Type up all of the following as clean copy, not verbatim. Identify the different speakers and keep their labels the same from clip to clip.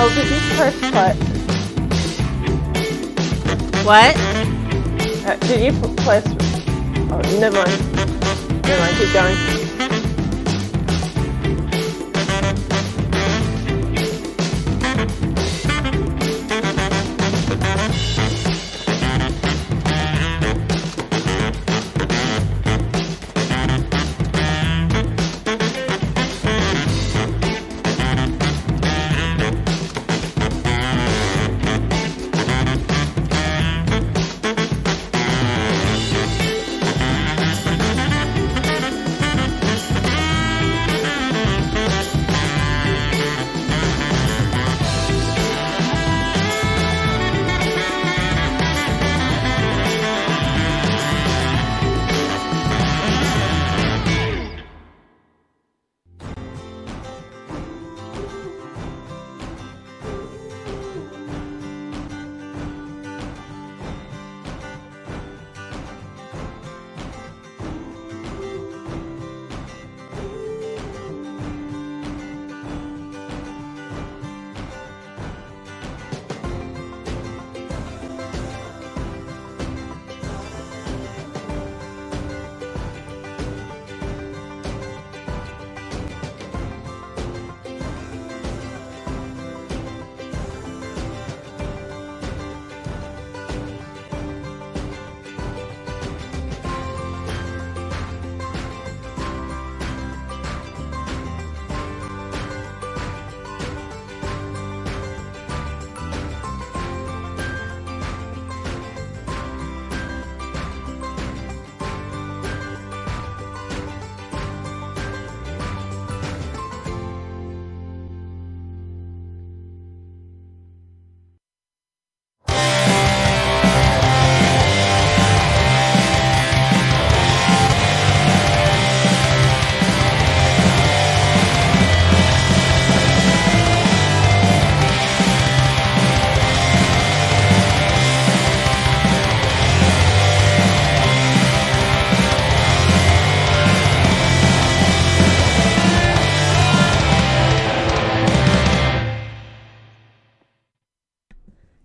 Speaker 1: Mel, did you press play?
Speaker 2: What?
Speaker 1: Did you press? Oh, never mind. Never mind. Keep going.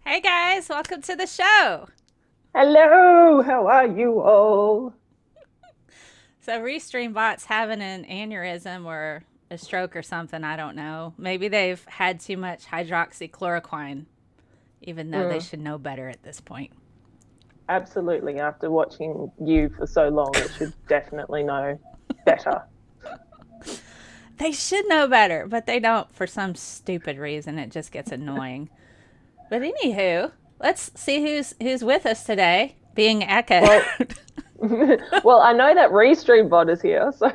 Speaker 2: Hey guys, welcome to the show.
Speaker 1: Hello, how are you all?
Speaker 2: So Restreambot's having an aneurysm or a stroke or something, I don't know. Maybe they've had too much hydroxychloroquine, even though they should know better at this point.
Speaker 1: Absolutely. After watching you for so long, they should definitely know better.
Speaker 2: They should know better, but they don't for some stupid reason. It just gets annoying. But anywho, let's see who's with us today, being echoed.
Speaker 1: Well, I know that Restreambot is here, so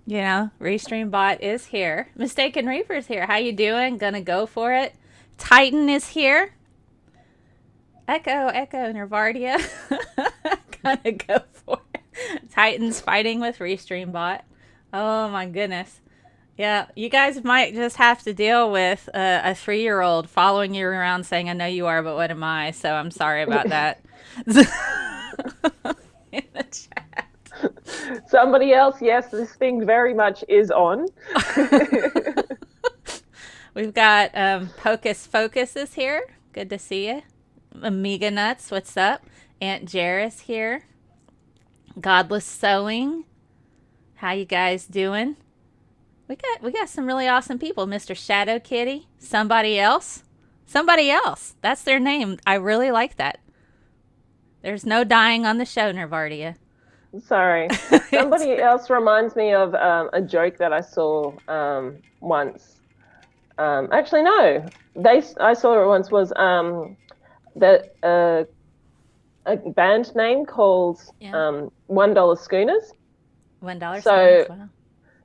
Speaker 2: You know, Restreambot is here. Mistaken Reaper's here. How you doing? Gonna go for it. Titan is here. Echo, Nervardia. Gonna go for it. Titan's fighting with Restreambot. Oh my goodness. Yeah, you guys might just have to deal with a 3-year-old following you around saying, I know you are, but what am I? So I'm sorry about that. In the chat.
Speaker 1: Somebody else, yes, this thing very much is on.
Speaker 2: We've got Pocus Focus is here. Good to see you. Amiga Nuts, what's up? Aunt Jaris here. Godless Sewing. How you guys doing? We got some really awesome people. Mr. Shadow Kitty. Somebody else. That's their name. I really like that. There's no dying on the show, Nervardia.
Speaker 1: Sorry. Somebody else reminds me of a joke that I saw once. Actually, no. I saw it once was that a band name called $1 Schooners.
Speaker 2: $1
Speaker 1: So,
Speaker 2: Schooners, wow.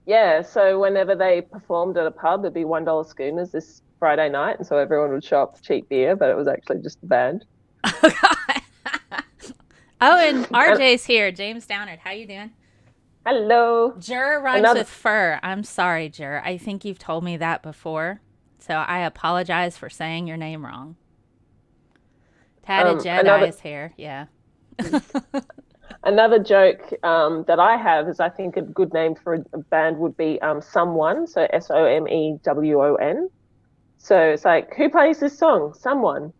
Speaker 1: Yeah, so whenever they performed at a pub, it'd be $1 Schooners this Friday night, and so everyone would show up for cheap beer, but it was actually just the band.
Speaker 2: Oh, God. Oh, and RJ's here. James Downard, how you doing?
Speaker 1: Hello.
Speaker 2: Jur rhymes with fur. I'm sorry, Jur. I think you've told me that before, so I apologize for saying your name wrong. Tatted Jedi is here. Yeah.
Speaker 1: Another joke that I have is I think a good name for a band would be Someone, so SOMEWON. So it's like, who plays this song? Someone.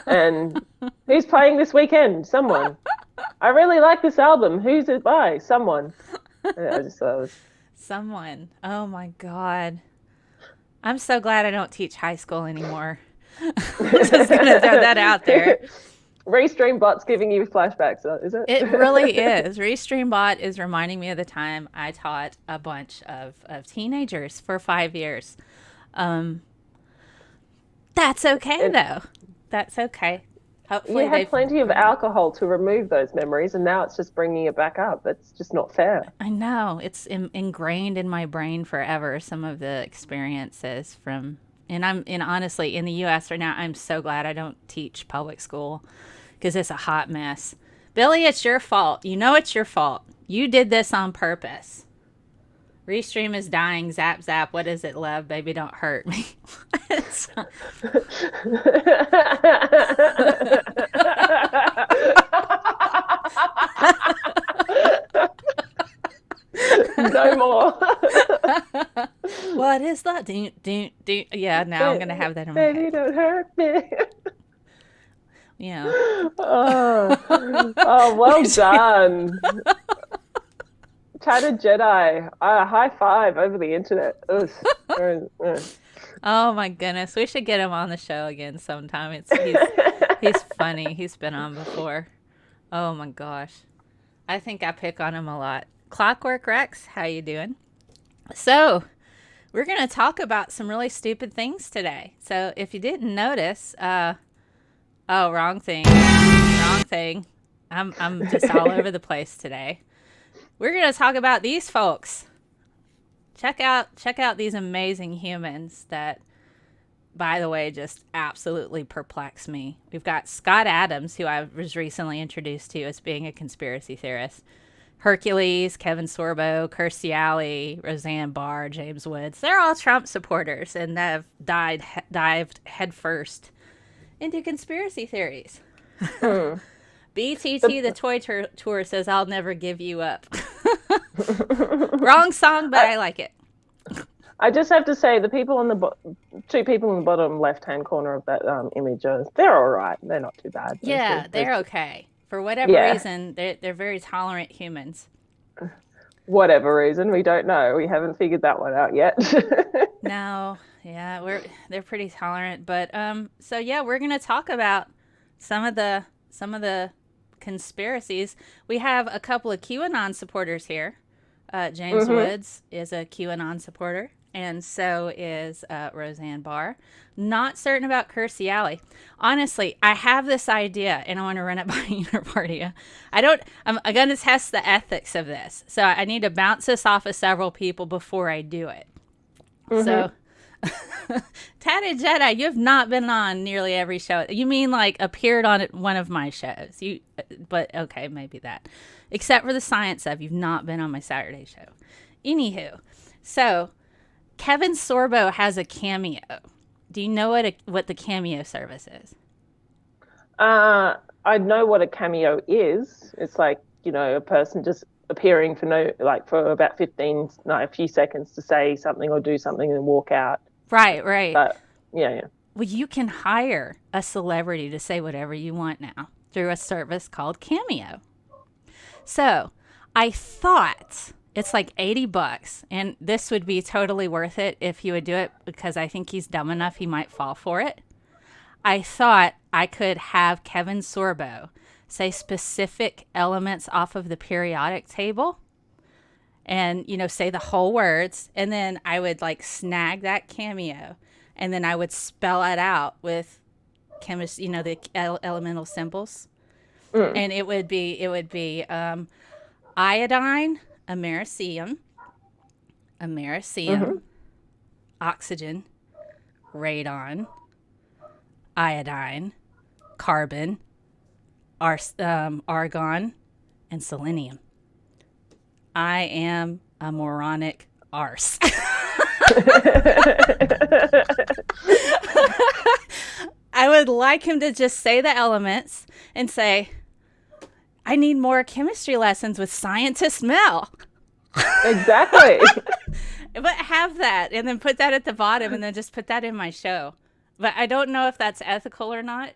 Speaker 1: And who's playing this weekend? Someone. I really like this album. Who's it by? Someone. Yeah, I just thought it was...
Speaker 2: Someone. Oh my God. I'm so glad I don't teach high school anymore. Just gonna throw that out there.
Speaker 1: Restream bot's giving you flashbacks, is it?
Speaker 2: It really is. Restreambot is reminding me of the time I taught a bunch of teenagers for 5 years. That's okay, though. That's okay. Hopefully
Speaker 1: you had plenty of alcohol to remove those memories, and now it's just bringing it back up. That's just not fair.
Speaker 2: I know. It's ingrained in my brain forever, some of the experiences from... And honestly, in the U.S. right now, I'm so glad I don't teach public school because it's a hot mess. Billy, it's your fault. You know it's your fault. You did this on purpose. Restream is dying. Zap, zap. What is it, love? Baby, don't hurt me.
Speaker 1: No more.
Speaker 2: What is that? Yeah, now I'm going to have that in my
Speaker 1: Baby,
Speaker 2: head.
Speaker 1: don't hurt me.
Speaker 2: Yeah.
Speaker 1: Oh, well done. Chatted Jedi. High five over the internet.
Speaker 2: Oh my goodness. We should get him on the show again sometime. He's funny. He's been on before. Oh my gosh. I think I pick on him a lot. Clockwork Rex, how you doing? So, we're going to talk about some really stupid things today. So, if you didn't notice, wrong thing. Wrong thing. I'm just all over the place today. We're going to talk about these folks. Check out these amazing humans that, by the way, just absolutely perplex me. We've got Scott Adams, who I was recently introduced to as being a conspiracy theorist. Hercules, Kevin Sorbo, Kirstie Alley, Roseanne Barr, James Woods. They're all Trump supporters and have dived headfirst into conspiracy theories. BTT, the toy tour, says, I'll never give you up. Wrong song, but I like it.
Speaker 1: I just have to say, the people on the two people in the bottom left-hand corner of that image, they're all right. They're not too bad.
Speaker 2: Yeah, they're okay. For whatever reason, they're very tolerant humans.
Speaker 1: Whatever reason, we don't know. We haven't figured that one out yet.
Speaker 2: No, yeah, they're pretty tolerant. But so yeah, we're gonna talk about some of the conspiracies. We have a couple of QAnon supporters here. James Woods is a QAnon supporter, and so is Roseanne Barr. Not certain about Kirstie Alley. Honestly, I have this idea, and I want to run it by Nervardia. I'm going to test the ethics of this, so I need to bounce this off of several people before I do it. So, Tatted Jedi, you have not been on nearly every show. You mean like appeared on one of my shows? But okay, maybe that. Except for the science stuff, you've not been on my Saturday show. Anywho, so Kevin Sorbo has a cameo. Do you know what the cameo service is?
Speaker 1: I know what a cameo is. It's like, a person just appearing for about a few seconds to say something or do something and walk out.
Speaker 2: Right.
Speaker 1: But yeah.
Speaker 2: Well, you can hire a celebrity to say whatever you want now through a service called Cameo. So I thought it's like $80, and this would be totally worth it if he would do it, because I think he's dumb enough he might fall for it. I thought I could have Kevin Sorbo say specific elements off of the periodic table and, say the whole words. And then I would snag that cameo, and then I would spell it out with chemistry, the elemental symbols. And it would be iodine, americium, oxygen, radon, iodine, carbon, argon, and selenium. I am a moronic arse. I would like him to just say the elements and say, I need more chemistry lessons with Scientist Mel.
Speaker 1: Exactly.
Speaker 2: But have that and then put that at the bottom and then just put that in my show. But I don't know if that's ethical or not.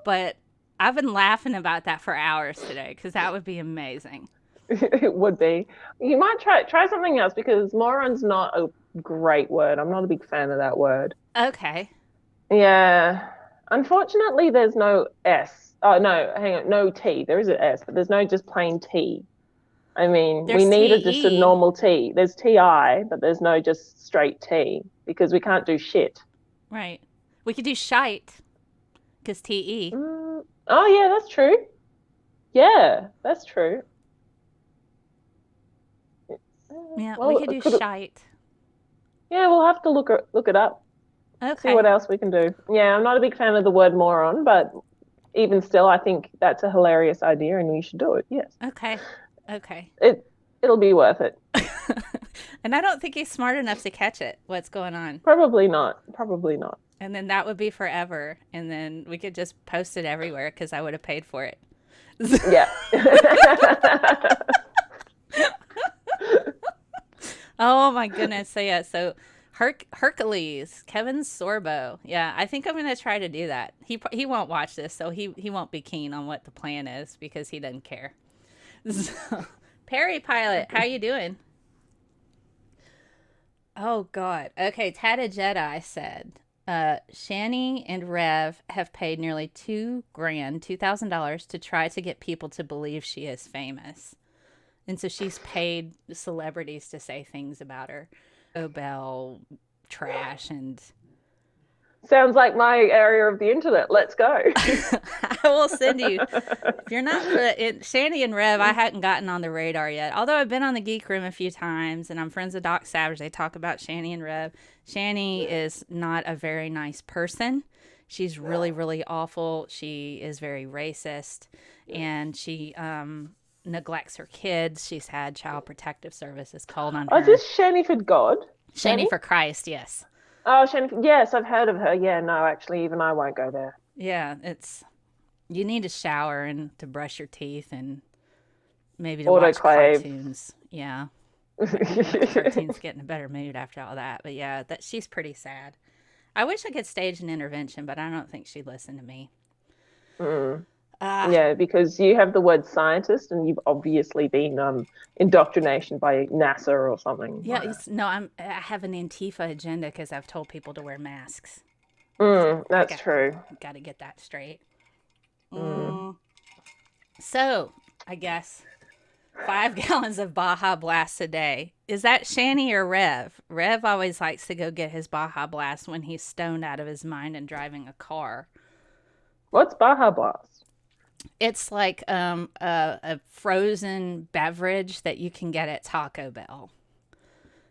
Speaker 2: But I've been laughing about that for hours today because that would be amazing.
Speaker 1: It would be. You might try something else because moron's not a great word. I'm not a big fan of that word.
Speaker 2: Okay.
Speaker 1: Yeah. Unfortunately, there's no S. Oh no, hang on, no T. There is an S, but there's no just plain T. I mean, we
Speaker 2: There's
Speaker 1: need just a
Speaker 2: TE.
Speaker 1: normal T. There's TI, but there's no just straight T because we can't do shit.
Speaker 2: Right. We could do shite because TE.
Speaker 1: Oh yeah, that's true. Yeah, that's true.
Speaker 2: Yeah, we
Speaker 1: Well,
Speaker 2: could do
Speaker 1: could
Speaker 2: shite.
Speaker 1: yeah, we'll have to look it up. See what
Speaker 2: Okay.
Speaker 1: else we can do. Yeah, I'm not a big fan of the word moron, but even still, I think that's a hilarious idea and we should do it. Yes.
Speaker 2: Okay. Okay.
Speaker 1: It it'll be worth it.
Speaker 2: And I don't think he's smart enough to catch it, what's going on.
Speaker 1: Probably not. Probably not.
Speaker 2: And then that would be forever. And then we could just post it everywhere because I would have paid for it.
Speaker 1: Yeah.
Speaker 2: Oh my goodness. So yeah, so Hercules, Kevin Sorbo. Yeah, I think I'm gonna try to do that. He won't watch this, so he won't be keen on what the plan is because he doesn't care. So, Perry Pilot, how you doing? Oh God. Okay, Tata Jedi said, Shani and Rev have paid nearly $2,000 to try to get people to believe she is famous. And so she's paid celebrities to say things about her. Obel trash and
Speaker 1: Sounds like my area of the internet. Let's go.
Speaker 2: I will send you. If you're not Shanny and Rev, I hadn't gotten on the radar yet. Although I've been on the Geek Room a few times, and I'm friends with Doc Savage. They talk about Shanny and Rev. Shanny is not a very nice person. She's really, really awful. She is very racist, and she neglects her kids. She's had Child Protective Services called on
Speaker 1: Oh, is
Speaker 2: her.
Speaker 1: this Shani for God?
Speaker 2: Shanny
Speaker 1: Shani?
Speaker 2: for Christ, yes.
Speaker 1: Oh, Shani. Yes, I've heard of her. Yeah, no, actually, even I won't go there.
Speaker 2: Yeah, it's you need to shower and to brush your teeth and maybe to watch
Speaker 1: Autoclave.
Speaker 2: cartoons. Yeah. My cartoons get in a better mood after all that. But yeah, that she's pretty sad. I wish I could stage an intervention, but I don't think she'd listen to me.
Speaker 1: Mm.
Speaker 2: Uh,
Speaker 1: Yeah, because you have the word scientist and you've obviously been indoctrination by NASA or something
Speaker 2: yeah,
Speaker 1: like that.
Speaker 2: no, I have an Antifa agenda because I've told people to wear masks. I
Speaker 1: That's true.
Speaker 2: got to get that straight.
Speaker 1: Mm.
Speaker 2: So, I guess 5 gallons of Baja Blast a day. Is that Shanny or Rev? Rev always likes to go get his Baja Blast when he's stoned out of his mind and driving a car.
Speaker 1: What's Baja Blast?
Speaker 2: It's like a frozen beverage that you can get at Taco Bell.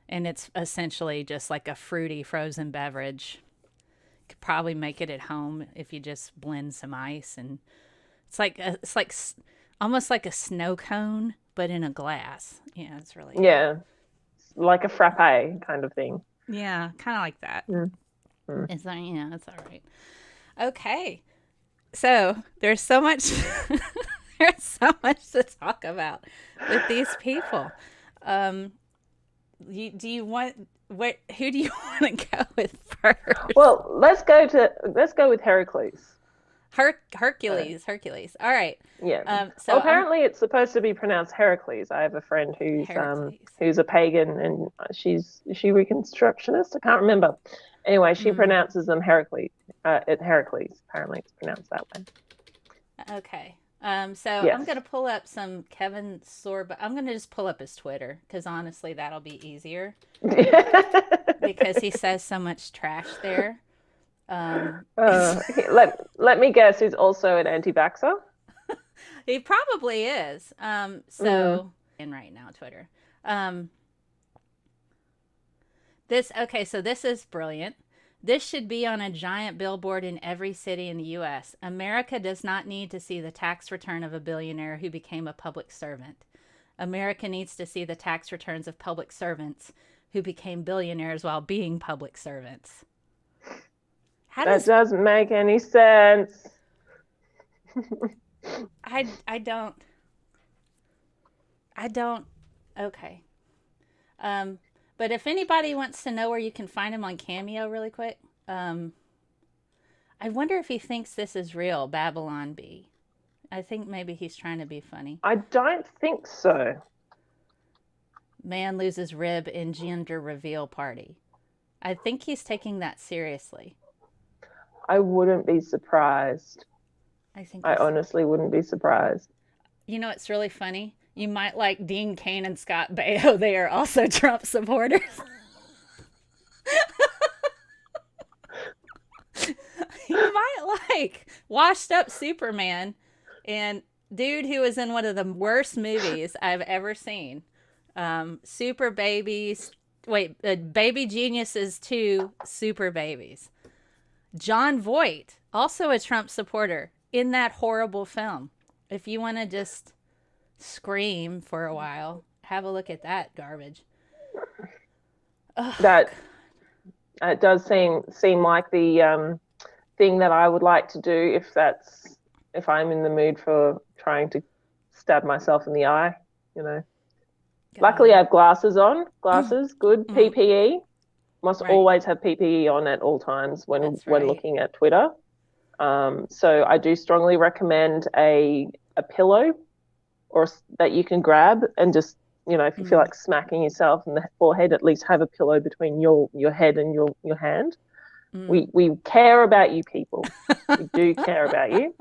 Speaker 2: And it's essentially just like a fruity frozen beverage. You could probably make it at home if you just blend some ice, and it's like almost like a snow cone but in a glass. Yeah, it's really good.
Speaker 1: Yeah, like a frappe kind of thing.
Speaker 2: Yeah, kind of like that.
Speaker 1: Mm. Mm.
Speaker 2: It's like, yeah, it's all right. Okay. So, there's so much there's so much to talk about with these people. Um do you want what who do you want to go with first?
Speaker 1: Well, let's go with Heracles.
Speaker 2: Hercules. All right.
Speaker 1: Yeah. Well,
Speaker 2: So I'm
Speaker 1: apparently it's supposed to be pronounced Heracles. I have a friend
Speaker 2: Heracles.
Speaker 1: who's a pagan and is she Reconstructionist? I can't remember. Anyway, she
Speaker 2: Mm,
Speaker 1: pronounces them Heracles. Heracles. Apparently it's pronounced that way.
Speaker 2: okay. So I'm
Speaker 1: Yes.
Speaker 2: gonna pull up some Kevin Sorbo. I'm gonna just pull up his Twitter because honestly, that'll be easier because he says so much trash there.
Speaker 1: Let me guess. He's also an anti-vaxxer.
Speaker 2: He probably is.
Speaker 1: Mm.
Speaker 2: So in right now, Twitter. Um, this okay. So this is brilliant. This should be on a giant billboard in every city in the U.S. America does not need to see the tax return of a billionaire who became a public servant. America needs to see the tax returns of public servants who became billionaires while being public servants. How
Speaker 1: That
Speaker 2: does
Speaker 1: doesn't make any sense.
Speaker 2: I don't okay. Um, But if anybody wants to know where you can find him on Cameo really quick, I wonder if he thinks this is real, Babylon Bee. I think maybe he's trying to be funny.
Speaker 1: I don't think so.
Speaker 2: Man loses rib in gender reveal party. I think he's taking that seriously.
Speaker 1: I wouldn't be surprised. I honestly wouldn't be surprised.
Speaker 2: You know, it's really funny. You might like Dean Cain and Scott Baio. They are also Trump supporters. You might like Washed Up Superman and dude who was in one of the worst movies I've ever seen. Super Babies. Wait, Baby Geniuses 2 Super Babies. John Voight, also a Trump supporter, in that horrible film. If you want to just scream for a while, have a look at that garbage.
Speaker 1: That it does seem like the thing that I would like to do if I'm in the mood for trying to stab myself in the eye, you know. God. Luckily I have glasses on. Glasses, good. PPE. Must always have PPE on at all times when looking at Twitter. So I do strongly recommend a pillow or that you can grab and just, you know, if you feel like smacking yourself in the forehead, at least have a pillow between your head and your hand. We care about you people. We do care about you.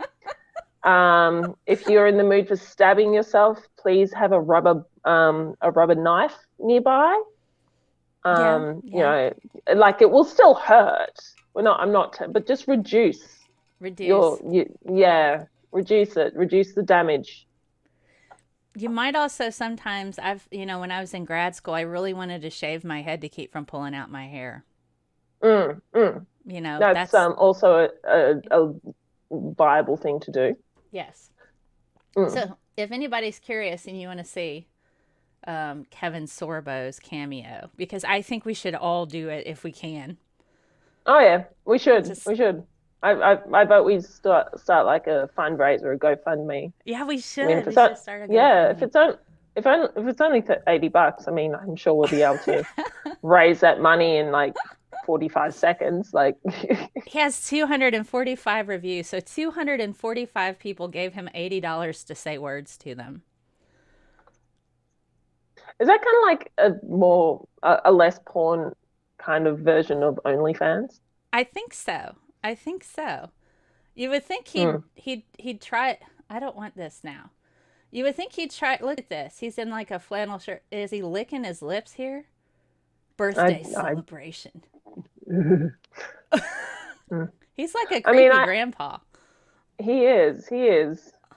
Speaker 1: If you're in the mood for stabbing yourself, please have a rubber knife nearby. You know, like it will still hurt. But just reduce. Reduce it. Reduce the damage.
Speaker 2: You might also sometimes, when I was in grad school, I really wanted to shave my head to keep from pulling out my hair. You know,
Speaker 1: that's also a viable thing to do.
Speaker 2: Yes. So if anybody's curious and you want to see Kevin Sorbo's cameo, because I think we should all do it if we can.
Speaker 1: Oh yeah, we should. We should. I vote we start like a fundraiser, a GoFundMe.
Speaker 2: Yeah, we should. We should start a GoFundMe.
Speaker 1: Yeah, if it's only $80, I mean, I'm sure we'll be able to raise that money in like 45 seconds. Like
Speaker 2: he has 245 reviews, so 245 people gave him $80 to say words to them.
Speaker 1: Is that kind of like a less porn kind of version of OnlyFans?
Speaker 2: I think so. You would think he'd try. I don't want this now. You would think he'd try. Look at this. He's in like a flannel shirt. Is he licking his lips here? Birthday celebration. He's like a creepy grandpa.
Speaker 1: He is.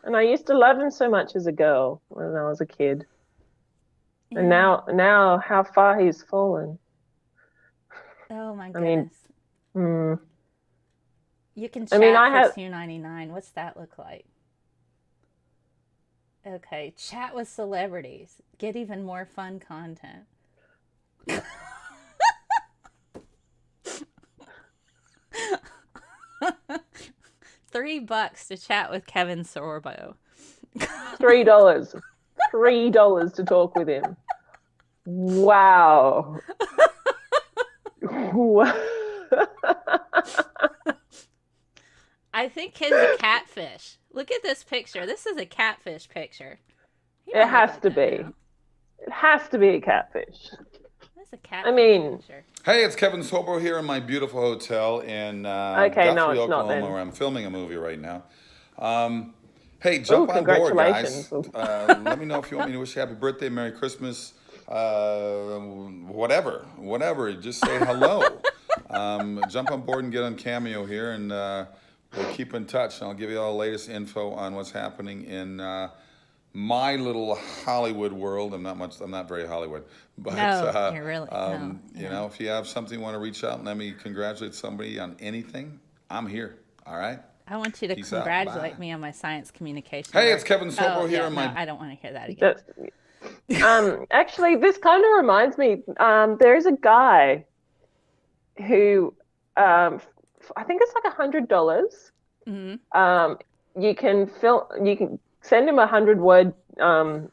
Speaker 1: And I used to love him so much as a girl when I was a kid. Yeah. And now how far he's fallen.
Speaker 2: Oh my goodness. I mean, you can chat for $2.99. What's that look like? Okay, chat with celebrities. Get even more fun content. $3 to chat with Kevin Sorbo.
Speaker 1: $3. $3 to talk with him. Wow.
Speaker 2: I think he's a catfish. Look at this picture. This is a catfish picture.
Speaker 1: It has to be. It has to be a catfish.
Speaker 2: That's a catfish picture.
Speaker 3: Hey, it's Kevin Sorbo here in my beautiful hotel in Guthrie, Oklahoma, where I'm filming a movie right now. Hey, jump on board, guys. Let me know if you want me to wish you happy birthday, Merry Christmas, whatever. Just say hello. Jump on board and get on Cameo here, and we'll keep in touch. And I'll give you all the latest info on what's happening in my little Hollywood world. I'm not very Hollywood, but
Speaker 2: no, you're really.
Speaker 3: You know, if you have something you want to reach out and let me congratulate somebody on anything, I'm here. All right.
Speaker 2: I want you to congratulate me on my science communication.
Speaker 3: Hey, it's Kevin Sorbo here.
Speaker 2: I don't want to hear that again.
Speaker 1: Actually, this kind of reminds me. There is a guy who, I think it's like $100. You can send him 100-word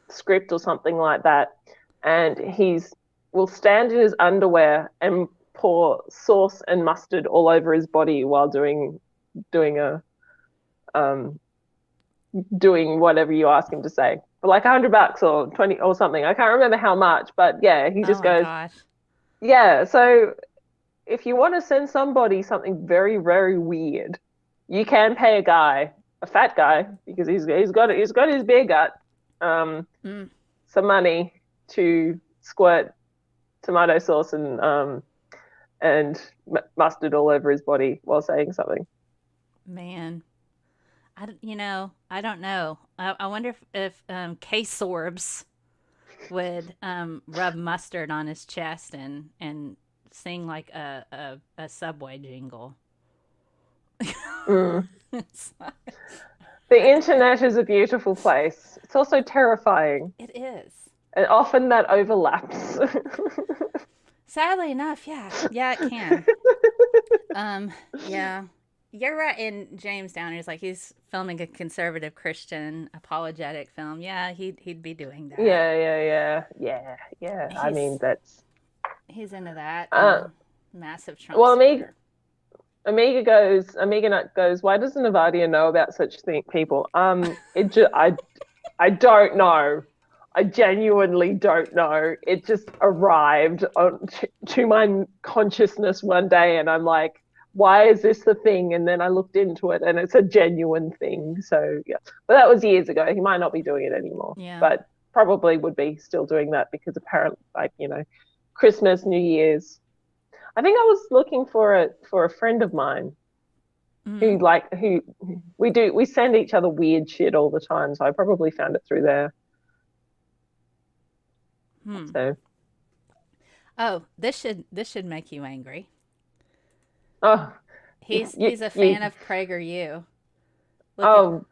Speaker 1: script or something like that, and he's will stand in his underwear and pour sauce and mustard all over his body while doing a um doing whatever you ask him to say for like $100 or 20 or something. I can't remember how much, but yeah, he
Speaker 2: Oh
Speaker 1: just
Speaker 2: my
Speaker 1: goes,
Speaker 2: gosh.
Speaker 1: yeah. So if you want to send somebody something very, very weird, you can pay a fat guy, because he's got his beer gut, um,
Speaker 2: Mm.
Speaker 1: some money to squirt tomato sauce and mustard all over his body while saying something.
Speaker 2: Man, I don't know. I wonder if K-Sorbs would rub mustard on his chest and sing like a subway jingle.
Speaker 1: Mm.
Speaker 2: It's
Speaker 1: The internet is a beautiful place. It's also terrifying,
Speaker 2: it is.
Speaker 1: and often that overlaps.
Speaker 2: Sadly enough, yeah. Yeah, it can. Yeah. You're right. In James Downer's like he's filming a conservative Christian apologetic film. Yeah, he'd be doing that.
Speaker 1: Yeah. I mean,
Speaker 2: He's
Speaker 1: that's
Speaker 2: he's into that.
Speaker 1: uh,
Speaker 2: Massive Trump
Speaker 1: well,
Speaker 2: supporter.
Speaker 1: Amiga Nut goes, why doesn't Nervardia know about such people? I don't know. I genuinely don't know. It just arrived to my consciousness one day, and I'm like, why is this the thing? And then I looked into it, and it's a genuine thing. So yeah, but that was years ago. He might not be doing it anymore,
Speaker 2: Yeah.
Speaker 1: but probably would be still doing that because apparently, like, Christmas, New Year's. I think I was looking for a friend of mine
Speaker 2: Mm.
Speaker 1: who we send each other weird shit all the time. So I probably found it through there.
Speaker 2: Hmm.
Speaker 1: So
Speaker 2: Oh, this should make you angry.
Speaker 1: oh
Speaker 2: He's a
Speaker 1: you
Speaker 2: fan of PragerU. Look at
Speaker 1: oh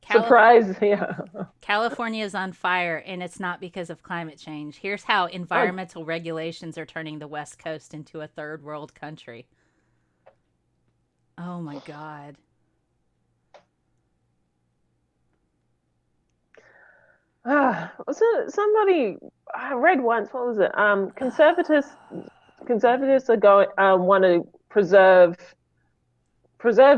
Speaker 2: Calif-
Speaker 1: surprise, yeah.
Speaker 2: California is on fire, and it's not because of climate change. Here's how
Speaker 1: Oh,
Speaker 2: environmental regulations are turning the West Coast into a third world country. Oh my God.
Speaker 1: was it somebody I read once? What was it? Conservatives are going want to preserve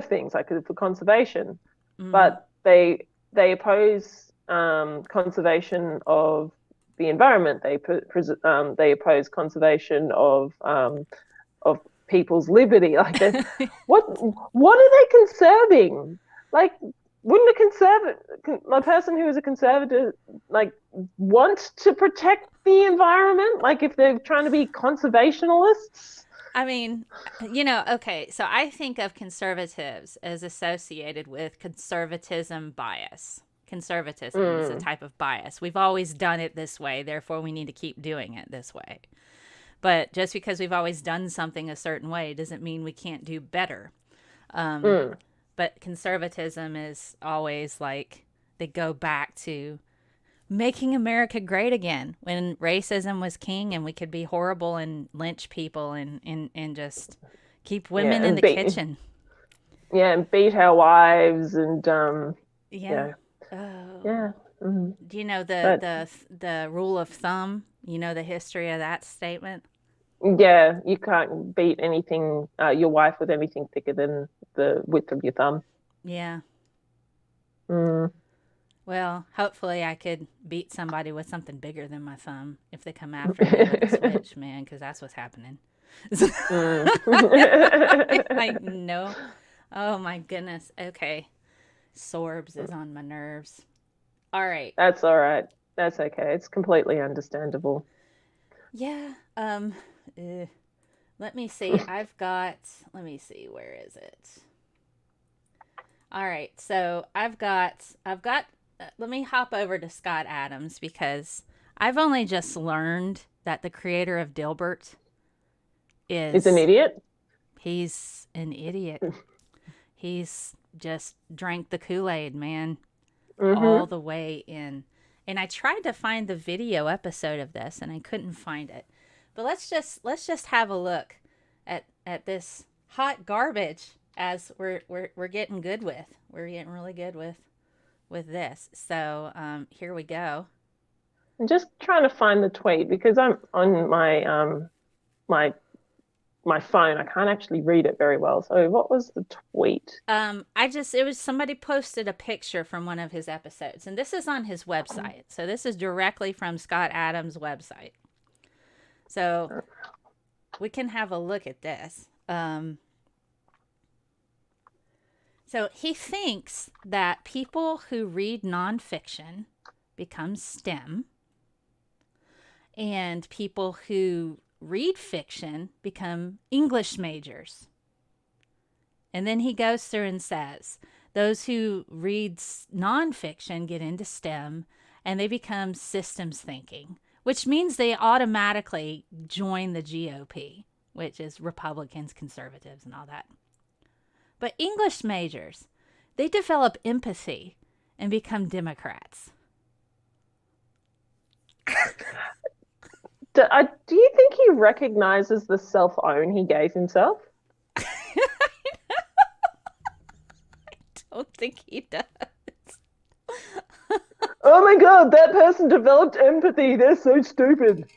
Speaker 1: things like for conservation,
Speaker 2: Mm,
Speaker 1: but they oppose conservation of the environment. They oppose conservation of people's liberty. Like, what are they conserving? Like, wouldn't a person who is a conservative, like, want to protect the environment? Like, if they're trying to be conservationalists?
Speaker 2: I mean, okay, so I think of conservatives as associated with conservatism bias. Conservatism is a
Speaker 1: Mm,
Speaker 2: type of bias. We've always done it this way, therefore we need to keep doing it this way. But just because we've always done something a certain way doesn't mean we can't do better.
Speaker 1: mm.
Speaker 2: But conservatism is always like they go back to making America great again when racism was king and we could be horrible and lynch people and just keep
Speaker 1: Yeah,
Speaker 2: women in the kitchen.
Speaker 1: and beat our wives and
Speaker 2: Yeah.
Speaker 1: yeah,
Speaker 2: Oh.
Speaker 1: yeah. Mm.
Speaker 2: Do you know the
Speaker 1: But
Speaker 2: the rule of thumb? You know the history of that statement?
Speaker 1: yeah, you can't beat anything, your wife with anything thicker than the width of your thumb.
Speaker 2: Yeah.
Speaker 1: Mm.
Speaker 2: Well, hopefully I could beat somebody with something bigger than my thumb if they come after me with a switch, man, because that's what's happening.
Speaker 1: Mm.
Speaker 2: I know. Oh my goodness. Okay. Sorbs is on my nerves. All right.
Speaker 1: That's all right. That's okay. It's completely understandable.
Speaker 2: Yeah. Uh, let me see. Let me see. Where is it? All right. So let me hop over to Scott Adams because I've only just learned that the creator of Dilbert
Speaker 1: It's an
Speaker 2: is,
Speaker 1: idiot.
Speaker 2: he's an idiot. He's just drank the Kool-Aid, man, all
Speaker 1: Mm-hmm.
Speaker 2: the way in. And I tried to find the video episode of this and I couldn't find it. But let's just have a look at this hot garbage as we're getting good with. We're getting really good with this. So here we go.
Speaker 1: I'm just trying to find the tweet because I'm on my my phone. I can't actually read it very well. So what was the tweet?
Speaker 2: It was somebody posted a picture from one of his episodes, and this is on his website. So this is directly from Scott Adams' website. So we can have a look at this. So he thinks that people who read nonfiction become STEM, and people who read fiction become English majors. And then he goes through and says, those who read nonfiction get into STEM and they become systems thinking, which means they automatically join the GOP, which is Republicans, conservatives, and all that. But English majors, they develop empathy and become Democrats.
Speaker 1: Do you think he recognizes the self-own he gave himself?
Speaker 2: I don't think he does.
Speaker 1: Oh my God, that person developed empathy. They're so stupid.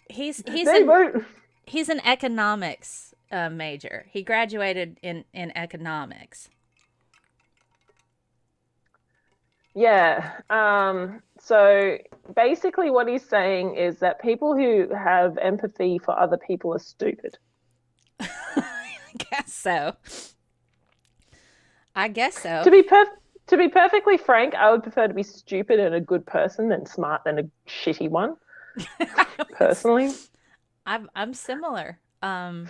Speaker 2: He's an economics major. He graduated in economics.
Speaker 1: Yeah. So basically what he's saying is that people who have empathy for other people are stupid.
Speaker 2: I guess so. I guess so.
Speaker 1: To be perfectly frank, I would prefer to be stupid and a good person than smart and a shitty one. Personally.
Speaker 2: I'm similar. But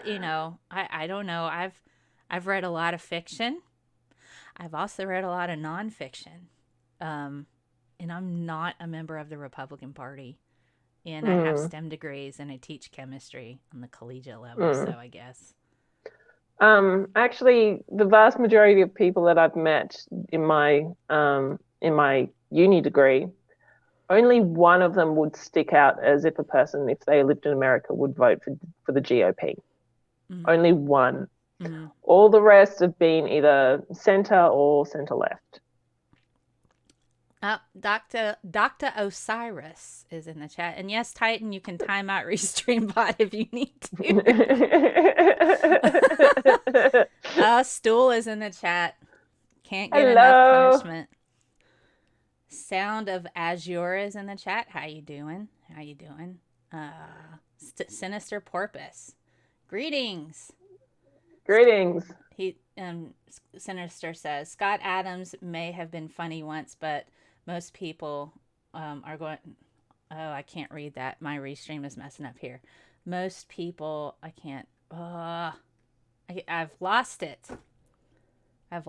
Speaker 2: you know, I don't know. I've read a lot of fiction. I've also read a lot of nonfiction. And I'm not a member of the Republican Party. And I have STEM degrees and I teach chemistry on the collegiate level, so I guess.
Speaker 1: Actually, the vast majority of people that I've met in my uni degree, only one of them would stick out as if a person, if they lived in America, would vote for the GOP. Only one. All the rest have been either center or center left.
Speaker 2: Dr. Osiris is in the chat. And yes, Titan, you can time out RestreamBot if you need to. Stool is in the chat. Can't get enough punishment. Sound of Azure is in the chat. How you doing? Sinister Porpoise. Greetings. He Sinister says Scott Adams may have been funny once, but most people are going. Oh, I can't read that. My restream is messing up here. Most people, I can't. I've lost it. I'm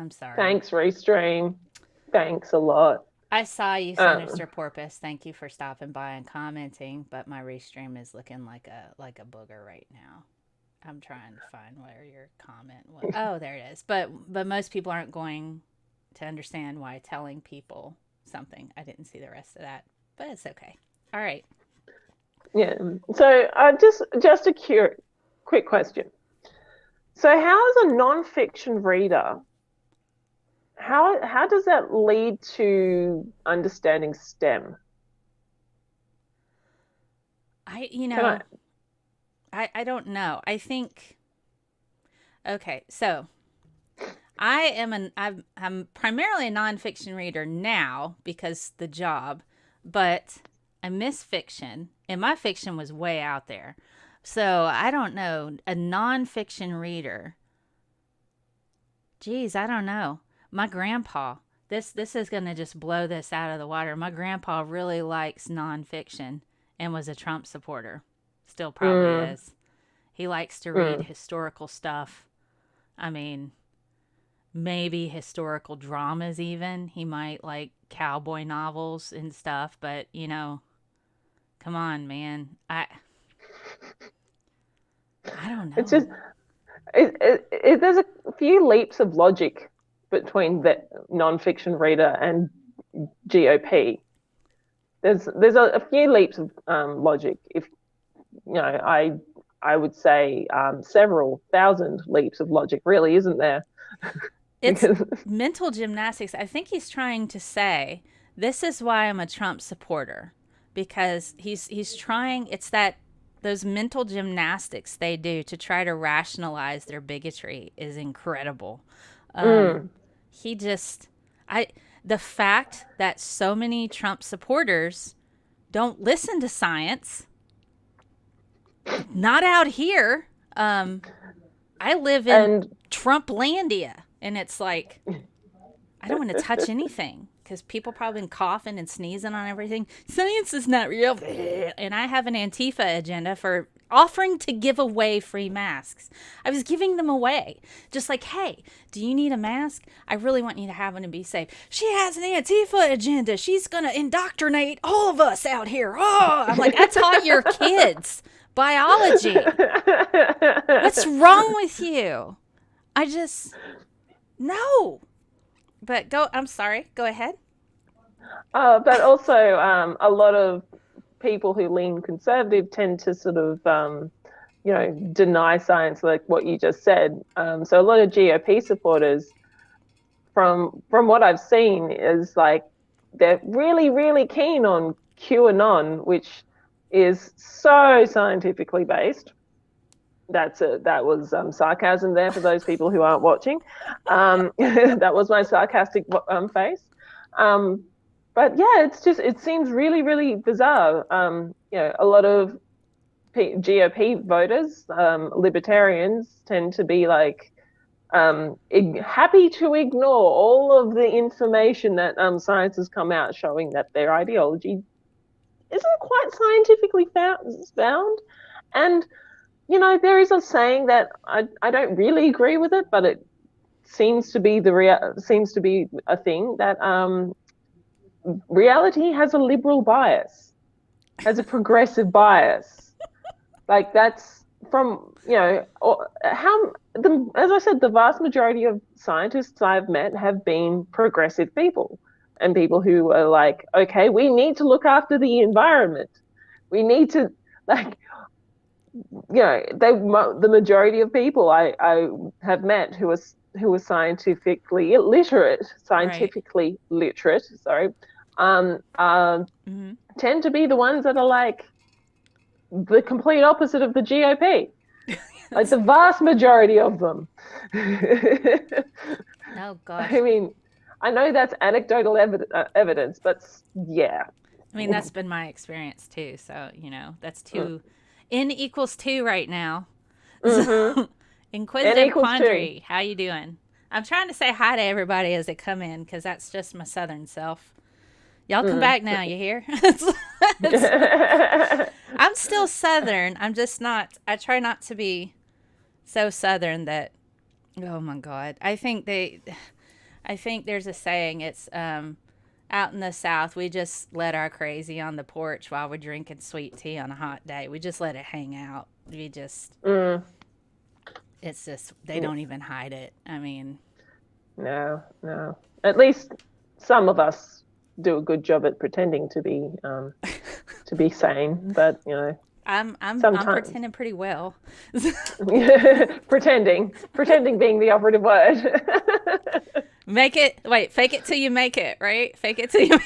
Speaker 2: sorry.
Speaker 1: Thanks, Restream. Thanks a lot.
Speaker 2: I saw you, Sinister Porpoise. Thank you for stopping by and commenting. But my restream is looking like a booger right now. I'm trying to find where your comment was. Oh, there it is. But most people aren't going to understand why telling people something. I didn't see the rest of that, but it's okay. All right.
Speaker 1: Yeah. So just a quick question. So how is a nonfiction reader? How does that lead to understanding STEM?
Speaker 2: I don't know. I think. Okay, so I'm primarily a nonfiction reader now because the job, but I miss fiction, and my fiction was way out there. So I don't know, a nonfiction reader. Geez, I don't know. My grandpa. This is gonna just blow this out of the water. My grandpa really likes nonfiction and was a Trump supporter. Still probably is. He likes to read historical stuff. I mean, maybe historical dramas even. He might like cowboy novels and stuff, but you know, come on, man. I don't know.
Speaker 1: It's just there's a few leaps of logic between the nonfiction reader and GOP. There's a few leaps of logic. If you know, I would say several thousand leaps of logic, really, isn't there?
Speaker 2: it's mental gymnastics. I think he's trying to say, this is why I'm a Trump supporter, because he's trying, it's that those mental gymnastics they do to try to rationalize their bigotry is incredible. He just, the fact that so many Trump supporters don't listen to science, not out here. I live in Trumplandia, and it's like, I don't want to touch anything because people probably been coughing and sneezing on everything. Science is not real. And I have an Antifa agenda for offering to give away free masks. I was giving them away. Just like, hey, do you need a mask? I really want you to have one and be safe. She has an Antifa agenda. She's going to indoctrinate all of us out here. Oh, I'm like, I taught your kids biology. What's wrong with you? No. But I'm sorry, go ahead.
Speaker 1: But also, a lot of people who lean conservative tend to sort of, deny science, like what you just said. So a lot of GOP supporters, from what I've seen, is like they're really, really keen on QAnon, which is so scientifically based. That was sarcasm there for those people who aren't watching. That was my sarcastic face. But yeah, it seems really, really bizarre. A lot of GOP voters, libertarians, tend to be like happy to ignore all of the information that science has come out showing that their ideology isn't quite scientifically found. And there is a saying that I don't really agree with it, but it seems to be a thing that reality has a liberal bias, has a progressive bias. Like that's from as I said, the vast majority of scientists I've met have been progressive people, and people who are like, okay, we need to look after the environment. We need to the majority of people I have met who are scientifically literate, sorry, tend to be the ones that are like the complete opposite of the GOP. Like the vast majority of them.
Speaker 2: Oh gosh.
Speaker 1: I mean, I know that's anecdotal evidence, but yeah.
Speaker 2: I mean, that's been my experience too. So, that's two. N equals 2 right now.
Speaker 1: Mm-hmm.
Speaker 2: Inquisitive Quandary, how you doing? I'm trying to say hi to everybody as they come in because that's just my southern self. Y'all come back now, you hear? I'm still southern. I'm just not. I try not to be so southern that, oh my God. I think there's a saying, it's out in the South, we just let our crazy on the porch while we're drinking sweet tea on a hot day. We just let it hang out. We just, it's just, they don't even hide it. I mean.
Speaker 1: No. At least some of us do a good job at pretending to be sane, but
Speaker 2: I'm pretending pretty well.
Speaker 1: Pretending being the operative word.
Speaker 2: Fake it till you make it, right? Fake it till you make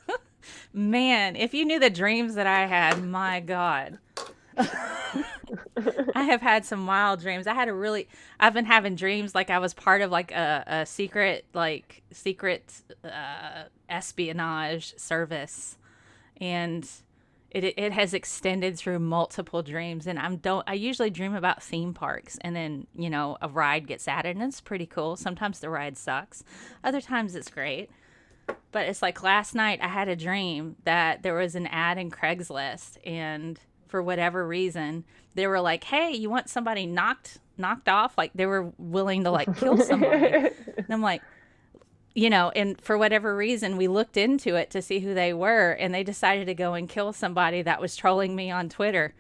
Speaker 2: it. Man, if you knew the dreams that I had, my God. I have had some wild dreams. I've been having dreams like I was part of like a secret espionage service, and it has extended through multiple dreams. And I usually dream about theme parks, and then a ride gets added, and it's pretty cool. Sometimes the ride sucks, other times it's great. But it's like last night I had a dream that there was an ad in Craigslist, and for whatever reason they were like, hey, you want somebody knocked off? Like they were willing to like kill somebody. And I'm like, and for whatever reason, we looked into it to see who they were, and they decided to go and kill somebody that was trolling me on Twitter.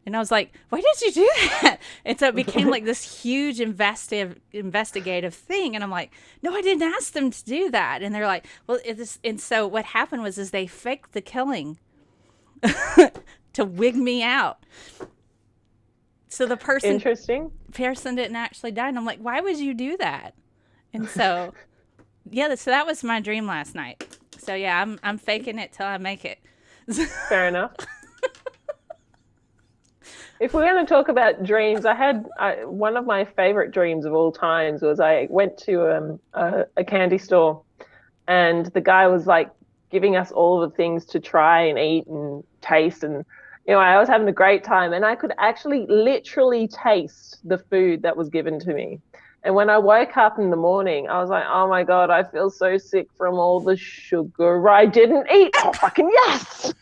Speaker 2: And I was like, why did you do that? And so it became like this huge investigative thing. And I'm like, no, I didn't ask them to do that. And they're like, well, and so what happened was they faked the killing to wig me out. So the person
Speaker 1: Interesting.
Speaker 2: didn't actually die, and I'm like, why would you do that? And so, yeah, so that was my dream last night. So yeah, I'm faking it till I make it.
Speaker 1: Fair enough. If we're going to talk about dreams, one of my favorite dreams of all times was I went to a candy store, and the guy was like giving us all the things to try and eat and taste, and I was having a great time, and I could actually literally taste the food that was given to me. And when I woke up in the morning, I was like, oh my God, I feel so sick from all the sugar I didn't eat. Oh, fucking yes.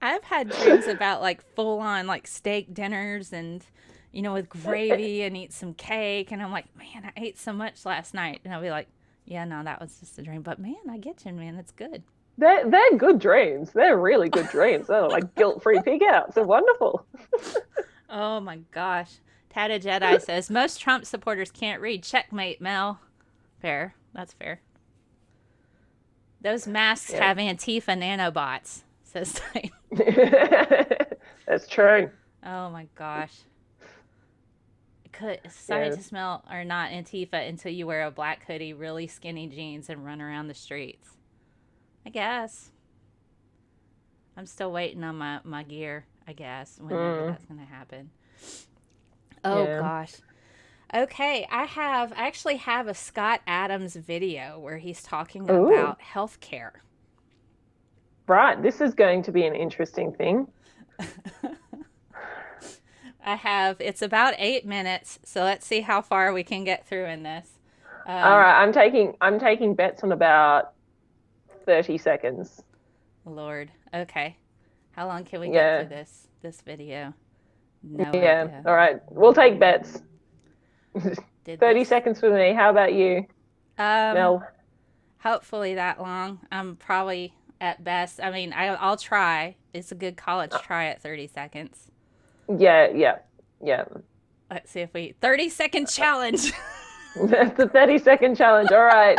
Speaker 2: I've had dreams about like full on like steak dinners and with gravy and eat some cake, and I'm like, man, I ate so much last night, and I'll be like, yeah, no, that was just a dream, but man, I get you, man, it's good.
Speaker 1: They're good dreams. They're really good dreams. They're like guilt-free pig outs. They're wonderful.
Speaker 2: Oh my gosh. Tatted Jedi says most Trump supporters can't read. Checkmate, Mel. Fair. That's fair. Those masks have Antifa nanobots, says Titan.
Speaker 1: That's true.
Speaker 2: Oh my gosh. ScientistMel are not Antifa until you wear a black hoodie, really skinny jeans, and run around the streets. I guess. I'm still waiting on my gear, I guess, whenever that's going to happen. Oh, gosh. Okay, I actually have a Scott Adams video where he's talking about healthcare.
Speaker 1: Right, this is going to be an interesting thing.
Speaker 2: It's about 8 minutes, so let's see how far we can get through in this.
Speaker 1: All right, I'm taking bets on about 30 seconds.
Speaker 2: Lord. Okay. How long can we get through this video? No idea.
Speaker 1: All right. We'll take bets. 30 seconds for me. How about you, Mel?
Speaker 2: Hopefully that long. I'm probably at best. I mean, I'll try. It's a good college try at 30 seconds.
Speaker 1: Yeah.
Speaker 2: Let's see if 30-second challenge.
Speaker 1: That's the 30-second challenge. All right.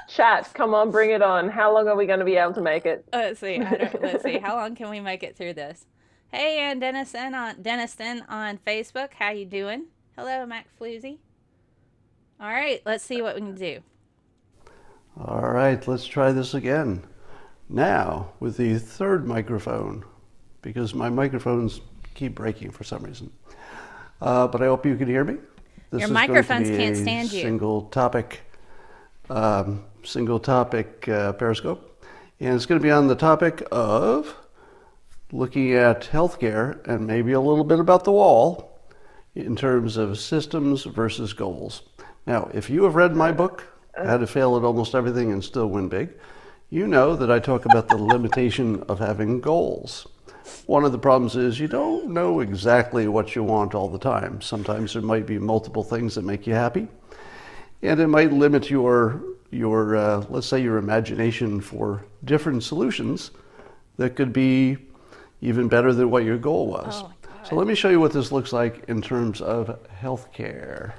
Speaker 1: Chat, come on, bring it on. How long are we going to be able to make it?
Speaker 2: Let's see. Let's see. How long can we make it through this? Hey, Ann Denniston on Facebook. How you doing? Hello, Mac Floozy. All right, let's see what we can do.
Speaker 4: All right, let's try this again. Now, with the third microphone, because my microphones keep breaking for some reason. But I hope you can hear me.
Speaker 2: Your microphones can't stand you.
Speaker 4: Single topic Periscope. And it's going to be on the topic of looking at healthcare and maybe a little bit about the wall in terms of systems versus goals. Now, if you have read my book, How to Fail at Almost Everything and Still Win Big, you know that I talk about the limitation of having goals. One of the problems is you don't know exactly what you want all the time. Sometimes there might be multiple things that make you happy, and it might limit your let's say your imagination for different solutions that could be even better than what your goal was.
Speaker 2: Oh my God.
Speaker 4: So let me show you what this looks like in terms of healthcare.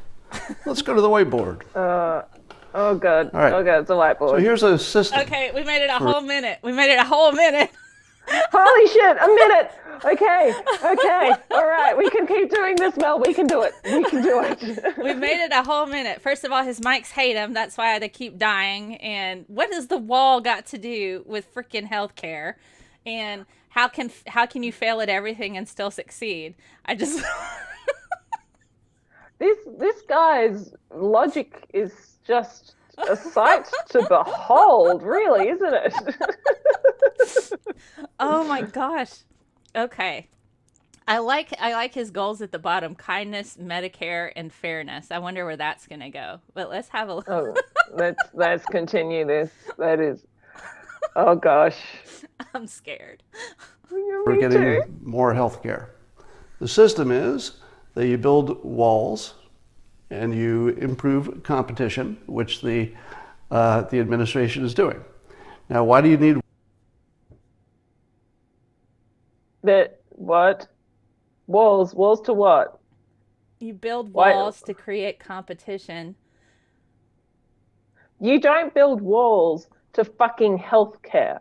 Speaker 4: Let's go to the whiteboard.
Speaker 1: Oh God.
Speaker 4: All right.
Speaker 1: Oh God, it's a whiteboard.
Speaker 4: So here's a system.
Speaker 2: Okay, we made it a whole minute.
Speaker 1: Holy shit, a minute. Okay. All right, we can keep doing this, Mel. We can do it.
Speaker 2: We made it a whole minute. First of all, his mics hate him. That's why they keep dying. And what has the wall got to do with freaking healthcare? And how can you fail at everything and still succeed? I just
Speaker 1: This guy's logic is just a sight to behold, really, isn't it?
Speaker 2: Oh my gosh. Okay. I like his goals at the bottom: kindness, Medicare, and fairness. I wonder where that's gonna go. But let's have a look.
Speaker 1: Oh, let's continue this. That is, oh gosh.
Speaker 2: I'm scared.
Speaker 4: We're getting more healthcare. The system is that you build walls and you improve competition, which the administration is doing. Now, why do you need
Speaker 1: what? Walls to what?
Speaker 2: You build walls to create competition.
Speaker 1: You don't build walls to fucking healthcare.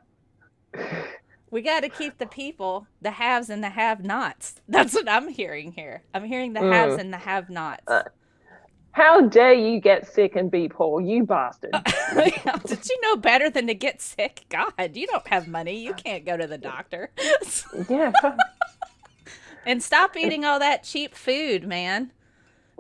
Speaker 2: We got to keep the people, the haves and the have-nots. That's what I'm hearing here. I'm hearing the haves and the have-nots.
Speaker 1: How dare you get sick and be poor, you bastard.
Speaker 2: Did you know better than to get sick? God, you don't have money. You can't go to the doctor.
Speaker 1: Yeah.
Speaker 2: And stop eating all that cheap food, man.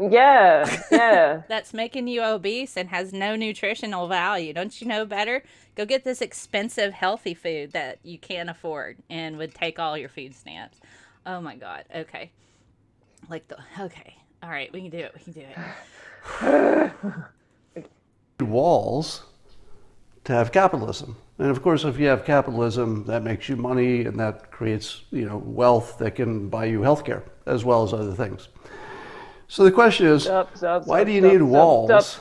Speaker 1: Yeah.
Speaker 2: That's making you obese and has no nutritional value. Don't you know better? Go get this expensive, healthy food that you can't afford and would take all your food stamps. Oh my God. Okay. Okay. All right. We can do it. We can do it.
Speaker 4: Walls to have capitalism. And of course, if you have capitalism, that makes you money and that creates, wealth that can buy you healthcare as well as other things. So the question is, why do you need walls?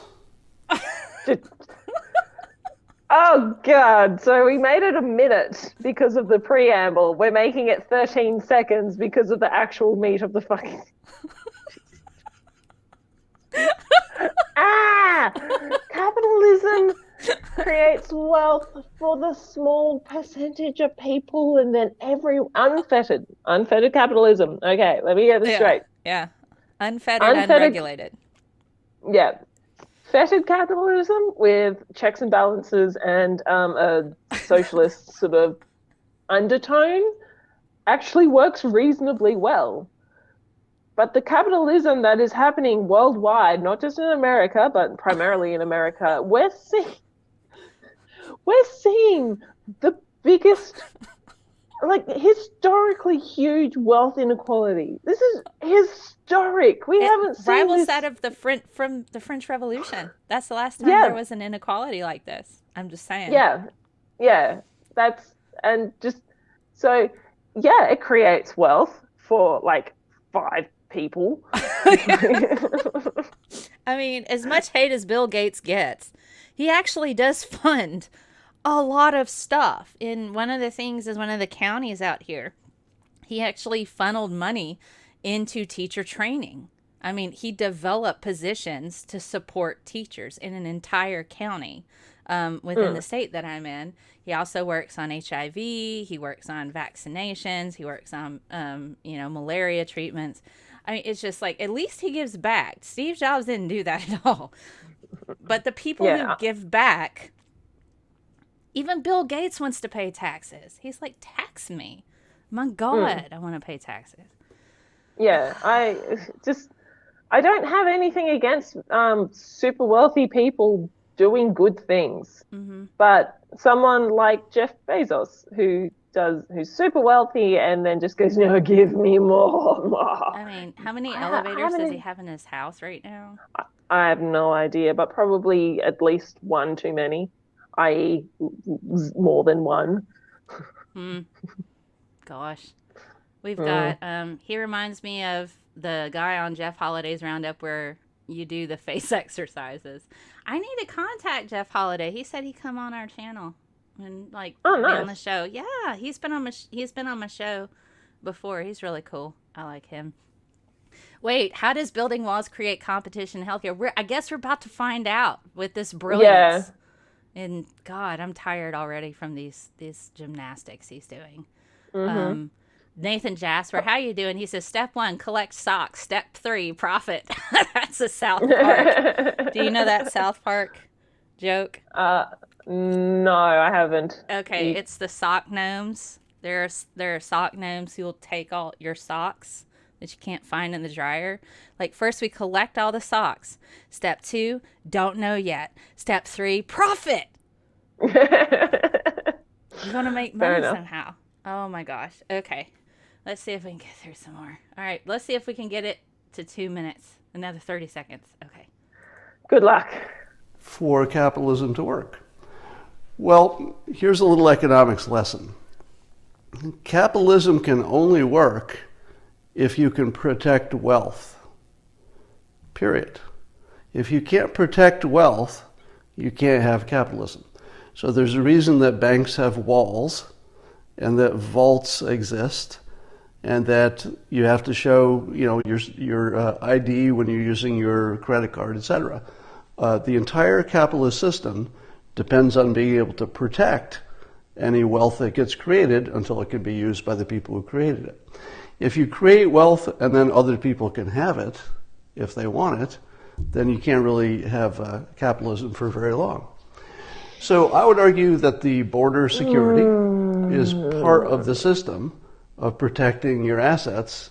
Speaker 1: Oh, God. So we made it a minute because of the preamble. We're making it 13 seconds because of the actual meat of the fucking... Capitalism creates wealth for the small percentage of people and then unfettered capitalism. Okay, let me get this straight.
Speaker 2: Yeah. Unfettered, unregulated.
Speaker 1: Yeah. Fettered capitalism with checks and balances and a socialist sort of undertone actually works reasonably well. But the capitalism that is happening worldwide, not just in America, but primarily in America, we're seeing the biggest, historically huge wealth inequality. This is historic. We haven't seen
Speaker 2: rivals
Speaker 1: this.
Speaker 2: That of from the French Revolution. That's the last time there was an inequality like this. I'm just saying.
Speaker 1: Yeah. It creates wealth for 5 people.
Speaker 2: I mean, as much hate as Bill Gates gets, he actually does fund a lot of stuff. In one of the things is one of the counties out here, he actually funneled money into teacher training. I mean, he developed positions to support teachers in an entire county within the state that I'm in. He also works on HIV. He works on vaccinations. He works on, malaria treatments. I mean, it's just at least he gives back. Steve Jobs didn't do that at all. But the people who give back, even Bill Gates wants to pay taxes. He's like, tax me. My God, I want to pay taxes.
Speaker 1: Yeah, I don't have anything against super wealthy people doing good things. Mm-hmm. But someone like Jeff Bezos, who's super wealthy and then just goes, no, give me more.
Speaker 2: I mean, how many elevators does he have in his house right now?
Speaker 1: I have no idea, but probably at least one too many, i.e. more than one.
Speaker 2: Gosh. We've got, he reminds me of the guy on Jeff Holiday's Roundup where you do the face exercises. I need to contact Jeff Holiday. He said he'd come on our channel and be on the show. Yeah, he's been on my show before. He's really cool. I like him. Wait, how does building walls create competition in healthcare? I guess we're about to find out with this brilliance. Yeah. And God, I'm tired already from these gymnastics he's doing. Mm-hmm. Nathan Jasper, how you doing? He says, step 1, collect socks. Step 3, profit. That's a South Park. Do you know that South Park joke?
Speaker 1: No, I haven't.
Speaker 2: Okay, it's the sock gnomes. There are sock gnomes who will take all your socks that you can't find in the dryer. First we collect all the socks. Step 2, don't know yet. Step 3, profit. You're going to make money somehow. Oh my gosh. Okay. Let's see if we can get through some more. All right. Let's see if we can get it to 2 minutes. Another 30 seconds. Okay.
Speaker 1: Good luck.
Speaker 4: For capitalism to work. Well, here's a little economics lesson. Capitalism can only work if you can protect wealth. Period. If you can't protect wealth, you can't have capitalism. So there's a reason that banks have walls and that vaults exist, and that you have to show, your ID when you're using your credit card, etc. The entire capitalist system depends on being able to protect any wealth that gets created until it can be used by the people who created it. If you create wealth and then other people can have it if they want it, then you can't really have capitalism for very long. So I would argue that the border security is part of the system of protecting your assets,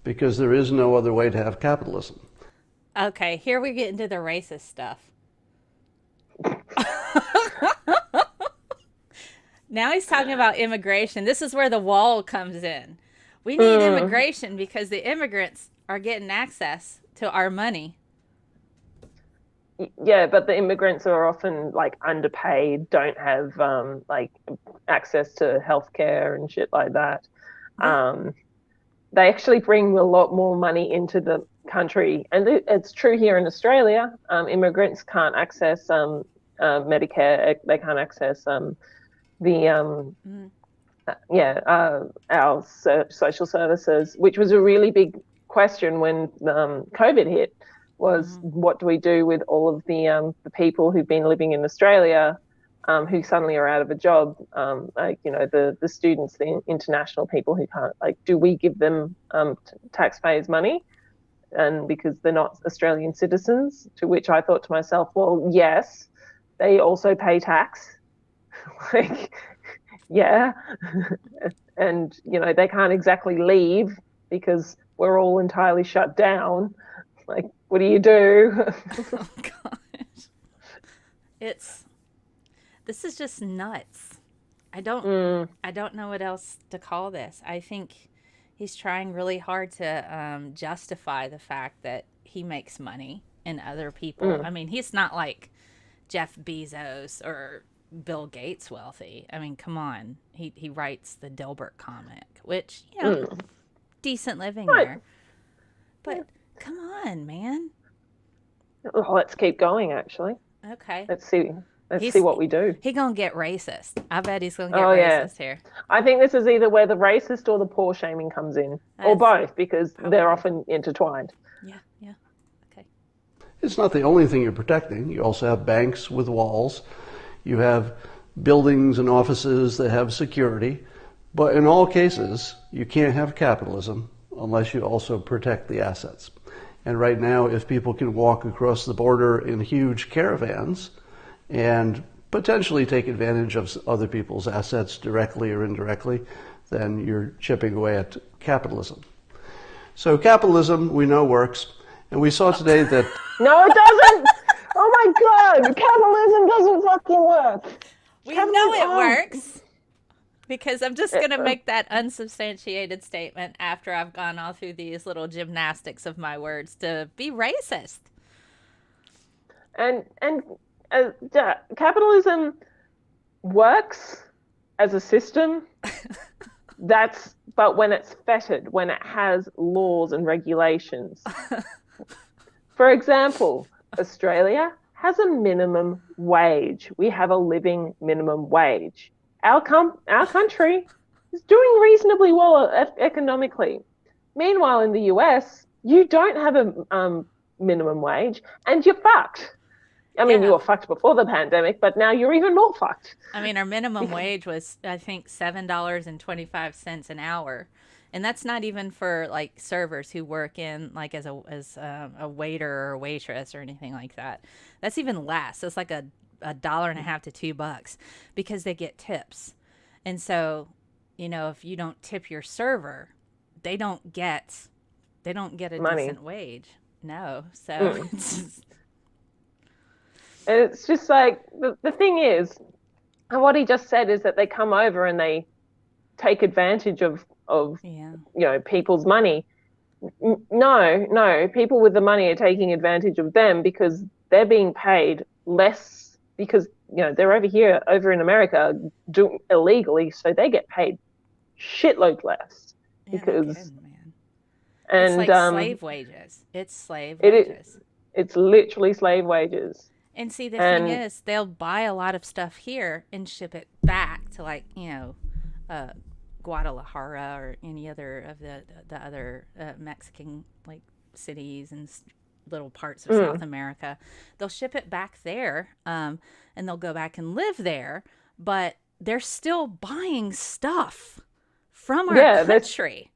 Speaker 4: because there is no other way to have capitalism.
Speaker 2: Okay, here we get into the racist stuff. Now he's talking about immigration. This is where the wall comes in. We need immigration because the immigrants are getting access to our money.
Speaker 1: Yeah, but the immigrants are often like underpaid, don't have like access to healthcare and shit like that. They actually bring a lot more money into the country, and it's true here in Australia. Immigrants can't access Medicare. They can't access our social services, which was a really big question when COVID hit. Was what do we do with all of the people who've been living in Australia, who suddenly are out of a job? Like, you know, the students, the international people who can't, like, do we give them taxpayers' money? And because they're not Australian citizens, to which I thought to myself, well, yes, they also pay tax. Like, yeah. And, you know, they can't exactly leave because we're all entirely shut down. Like, what do you do?
Speaker 2: Oh gosh. This is just nuts. I don't know what else to call this. I think he's trying really hard to justify the fact that he makes money and other people. I mean, he's not like Jeff Bezos or Bill Gates wealthy. I mean, come on. He writes the Dilbert comic, which, you know, decent living there. But come on, man.
Speaker 1: Well, let's keep going, actually.
Speaker 2: Okay.
Speaker 1: Let's see what we do.
Speaker 2: He gonna get racist. I bet he's gonna get racist here.
Speaker 1: I think this is either where the racist or the poor shaming comes in, or both, because they're often intertwined.
Speaker 2: Yeah. Okay.
Speaker 4: It's not the only thing you're protecting. You also have banks with walls. You have buildings and offices that have security. But in all cases, you can't have capitalism unless you also protect the assets. And right now, if people can walk across the border in huge caravans and potentially take advantage of other people's assets directly or indirectly, then you're chipping away at capitalism. So capitalism, we know, works. And we saw today that...
Speaker 1: No, it doesn't! Oh my God! Capitalism doesn't fucking work!
Speaker 2: We know it works! Because I'm just going to make that unsubstantiated statement after I've gone all through these little gymnastics of my words to be racist.
Speaker 1: And capitalism works as a system. But when it's fettered, when it has laws and regulations. For example, Australia has a minimum wage. We have a living minimum wage. Our country is doing reasonably well economically. Meanwhile, in the US, you don't have a minimum wage, and you're fucked. I mean, you were fucked before the pandemic, but now you're even more fucked.
Speaker 2: I mean, our minimum wage was, I think, $7.25 an hour. And that's not even for like servers who work in like as a waiter or waitress or anything like that. That's even less. It's like $1.50 to $2 because they get tips. And so, you know, if you don't tip your server, they don't get a
Speaker 1: money.
Speaker 2: decent wage. No. So
Speaker 1: it's just like the thing is, and what he just said is that they come over and they take advantage of you know, people's money. No, people with the money are taking advantage of them because they're being paid less because, you know, they're over in America doing illegally, so they get paid shitload less. Because
Speaker 2: man. And it's like slave wages. It's slave wages.
Speaker 1: It's literally slave wages.
Speaker 2: And see, the thing is, they'll buy a lot of stuff here and ship it back to, like, you know, Guadalajara or any other of the other Mexican like cities and little parts of South America. They'll ship it back there, and they'll go back and live there. But they're still buying stuff from our
Speaker 1: Yeah,
Speaker 2: country.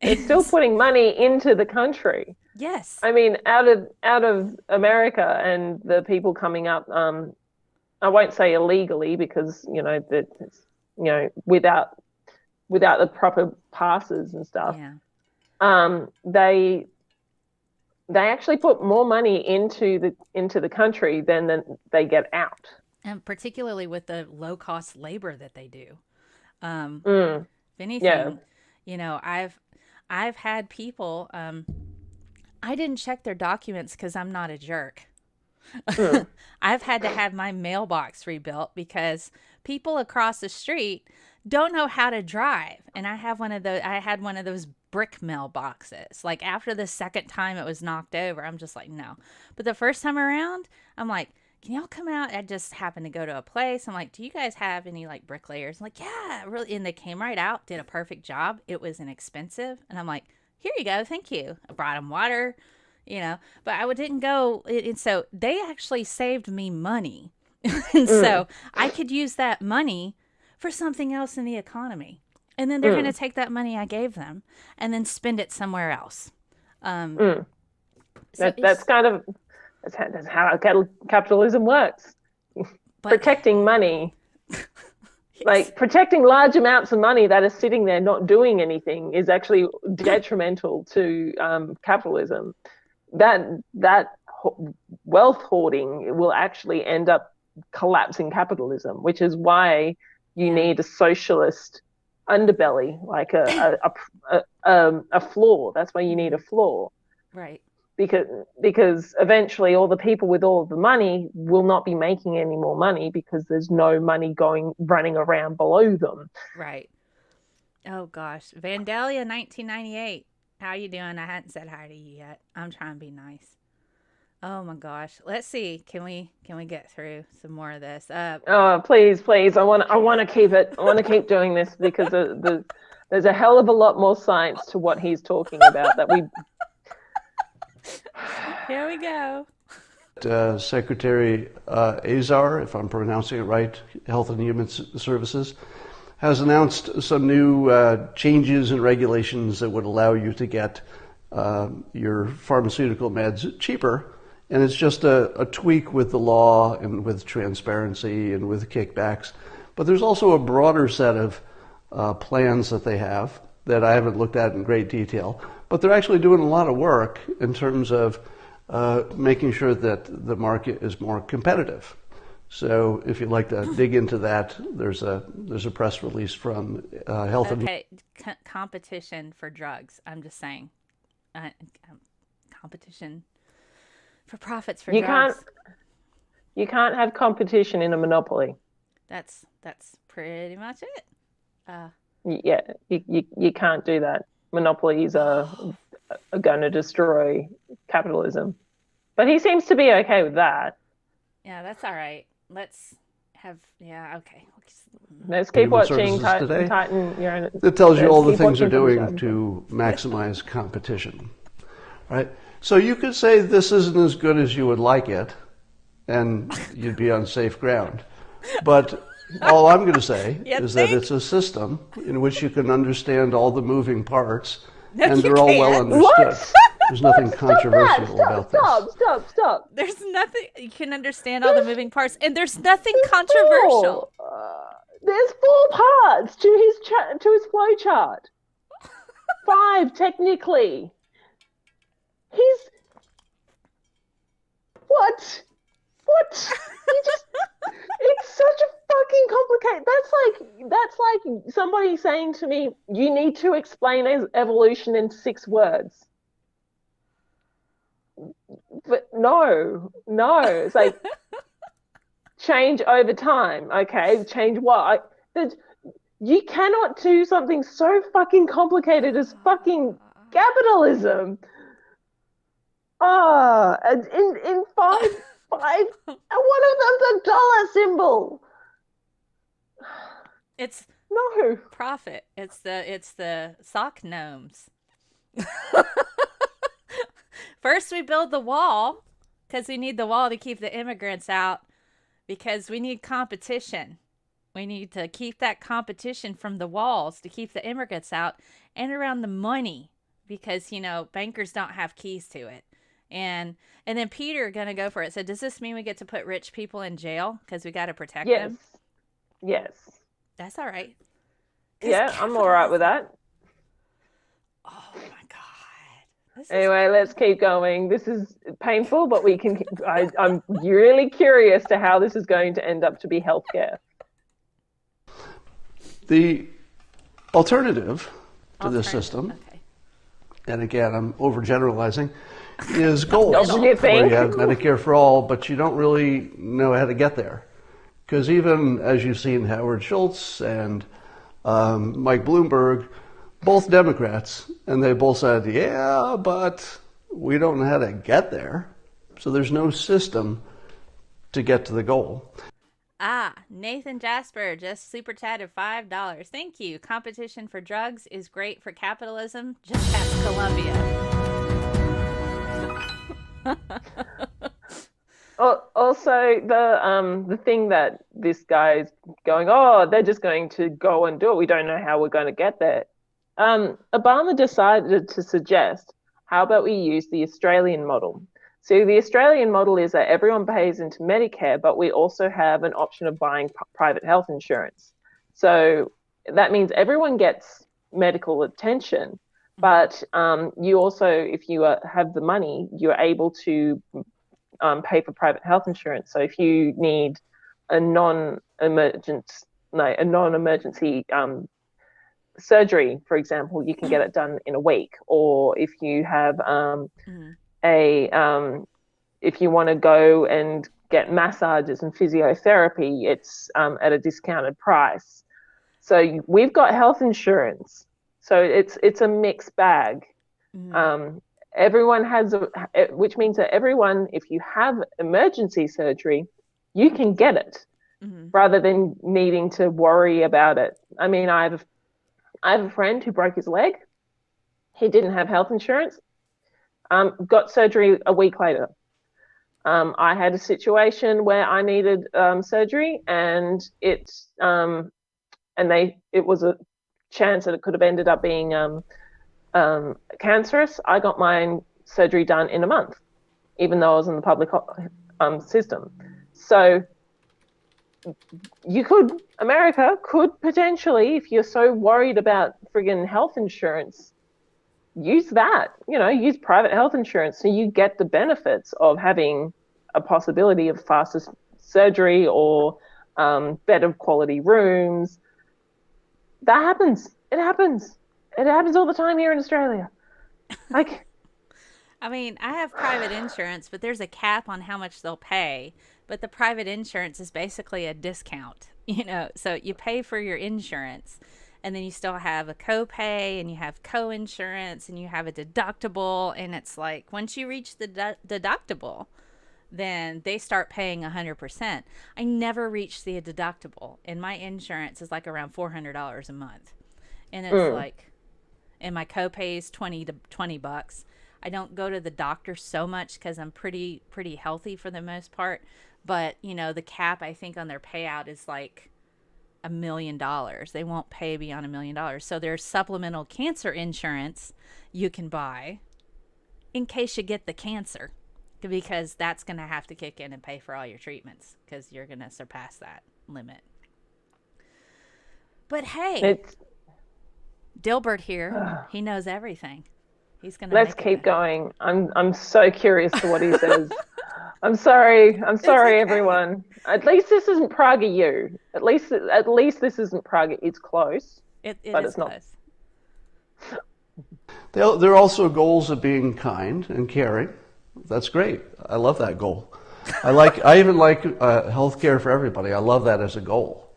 Speaker 1: they're still putting money into the country.
Speaker 2: Yes.
Speaker 1: I mean, out of America and the people coming up, I won't say illegally because that it's without the proper passes and stuff.
Speaker 2: Yeah.
Speaker 1: They actually put more money into the country than they get out.
Speaker 2: And particularly with the low cost labor that they do.
Speaker 1: Mm,
Speaker 2: If anything,
Speaker 1: yeah.
Speaker 2: I've had people, I didn't check their documents because I'm not a jerk.
Speaker 1: Mm,
Speaker 2: I've had to have my mailbox rebuilt because people across the street don't know how to drive. And I had one of those brick mailboxes. Like after the second time it was knocked over, I'm just like, no. But the first time around, I'm like, can y'all come out? I just happened to go to a place. I'm like, do you guys have any like bricklayers? I'm like, yeah, really. And they came right out, did a perfect job. It was inexpensive. And I'm like, here you go. Thank you. I brought them water, but I didn't go. And so they actually saved me money. And so I could use that money for something else in the economy. And then they're going to take that money I gave them and then spend it somewhere else. So
Speaker 1: that's how capitalism works. Protecting money,
Speaker 2: yes.
Speaker 1: like protecting large amounts of money that are sitting there not doing anything, is actually detrimental to capitalism. That wealth hoarding will actually end up collapsing capitalism, which is why you need a socialist underbelly, like a floor. That's why you need a floor,
Speaker 2: Right.
Speaker 1: Because eventually all the people with all the money will not be making any more money because there's no money running around below them.
Speaker 2: Right. Oh gosh, Vandalia 1998. How you doing? I hadn't said hi to you yet. I'm trying to be nice. Oh my gosh. Let's see. Can we get through some more of this?
Speaker 1: Oh, please. I want to keep it. I want to keep doing this because there's a hell of a lot more science to what he's talking about that we.
Speaker 2: Here we go.
Speaker 4: Secretary Azar, if I'm pronouncing it right, Health and Human Services, has announced some new changes and regulations that would allow you to get your pharmaceutical meds cheaper. And it's just a tweak with the law and with transparency and with kickbacks. But there's also a broader set of plans that they have that I haven't looked at in great detail. But they're actually doing a lot of work in terms of making sure that the market is more competitive. So if you'd like to dig into that, there's a press release from Health and...
Speaker 2: Okay, competition for drugs. I'm just saying. Competition for profits for drugs.
Speaker 1: You can't have competition in a monopoly.
Speaker 2: That's pretty much it.
Speaker 1: Yeah, you can't do that. Monopolies are going to destroy capitalism. But he seems to be okay with that.
Speaker 2: Yeah, that's all right. Let's have, okay.
Speaker 1: Let's keep watching
Speaker 4: today.
Speaker 1: Titan.
Speaker 4: It tells you all the things they're doing to maximize competition. Right? So you could say this isn't as good as you would like it, and you'd be on safe ground. But all I'm going to say is that it's a system in which you can understand all the moving parts, and they're all well understood.
Speaker 1: What?
Speaker 4: There's nothing controversial about this.
Speaker 1: Stop.
Speaker 2: There's nothing, you can understand all the moving parts, and there's nothing controversial.
Speaker 1: There's 4 parts to his flow chart. 5 technically. What? It's such a fucking complicated. That's like somebody saying to me, you need to explain evolution in 6 words. But no, it's like change over time. Okay, change what? You cannot do something so fucking complicated as fucking capitalism. And in five, and one of them's a dollar symbol.
Speaker 2: It's
Speaker 1: no
Speaker 2: profit. It's the sock gnomes. First, we build the wall because we need the wall to keep the immigrants out because we need competition. We need to keep that competition from the walls to keep the immigrants out and around the money because, bankers don't have keys to it. And then Peter gonna go for it. So does this mean we get to put rich people in jail because we got to protect
Speaker 1: Yes.
Speaker 2: them?
Speaker 1: Yes.
Speaker 2: That's all right.
Speaker 1: Yeah, I'm all right with that.
Speaker 2: Oh my God.
Speaker 1: Anyway, let's keep going. This is painful, but we can. I'm really curious to how this is going to end up to be healthcare.
Speaker 4: The alternative to this system,
Speaker 2: Okay.
Speaker 4: and again, I'm overgeneralizing, is goals.
Speaker 1: Don't you think?
Speaker 4: Where you have Medicare for all, but you don't really know how to get there. Because even as you've seen Howard Schultz and Mike Bloomberg, both Democrats, and they both said, yeah, but we don't know how to get there. So there's no system to get to the goal.
Speaker 2: Nathan Jasper just super chatted $5. Thank you. Competition for drugs is great for capitalism. Just ask Colombia.
Speaker 1: Also, the thing that this guy's going, oh, they're just going to go and do it. We don't know how we're going to get there. Obama decided to suggest, how about we use the Australian model? So the Australian model is that everyone pays into Medicare, but we also have an option of buying private health insurance. So that means everyone gets medical attention, but you also, if you have the money, you're able to pay for private health insurance. So if you need a non-emergency surgery, for example, you can get it done in a week. Or if you have if you want to go and get massages and physiotherapy, it's at a discounted price. So we've got health insurance. So it's a mixed bag. Everyone has, which means that everyone, if you have emergency surgery, you can get it rather than needing to worry about it. I mean, I have a friend who broke his leg. He didn't have health insurance. Got surgery a week later. I had a situation where I needed surgery, and it was a chance that it could have ended up being cancerous. I got my surgery done in a month, even though I was in the public system. So America could potentially, if you're so worried about friggin' health insurance, use that, use private health insurance so you get the benefits of having a possibility of faster surgery or better quality rooms. That happens. It happens. It happens all the time here in Australia. I
Speaker 2: have private insurance, but there's a cap on how much they'll pay. But the private insurance is basically a discount, so you pay for your insurance. And then you still have a copay, and you have co-insurance, and you have a deductible. And it's like, once you reach the deductible, then they start paying 100%. I never reached the deductible, and my insurance is like around $400 a month. And it's like, and my copay is $20. I don't go to the doctor so much because I'm pretty healthy for the most part. But, the cap, I think, on their payout is like $1 million. They won't pay beyond $1 million. So there's supplemental cancer insurance you can buy in case you get the cancer, because that's going to have to kick in and pay for all your treatments because you're going to surpass that limit. But hey, Dilbert here, he knows everything. He's going to
Speaker 1: let's keep going. I'm so curious to what he says. I'm sorry, okay. Everyone. At least this isn't PragerU. At least this isn't Prague. It's close.
Speaker 2: But
Speaker 1: it's not.
Speaker 2: Close.
Speaker 4: There are also goals of being kind and caring. That's great. I love that goal. I even like healthcare for everybody. I love that as a goal.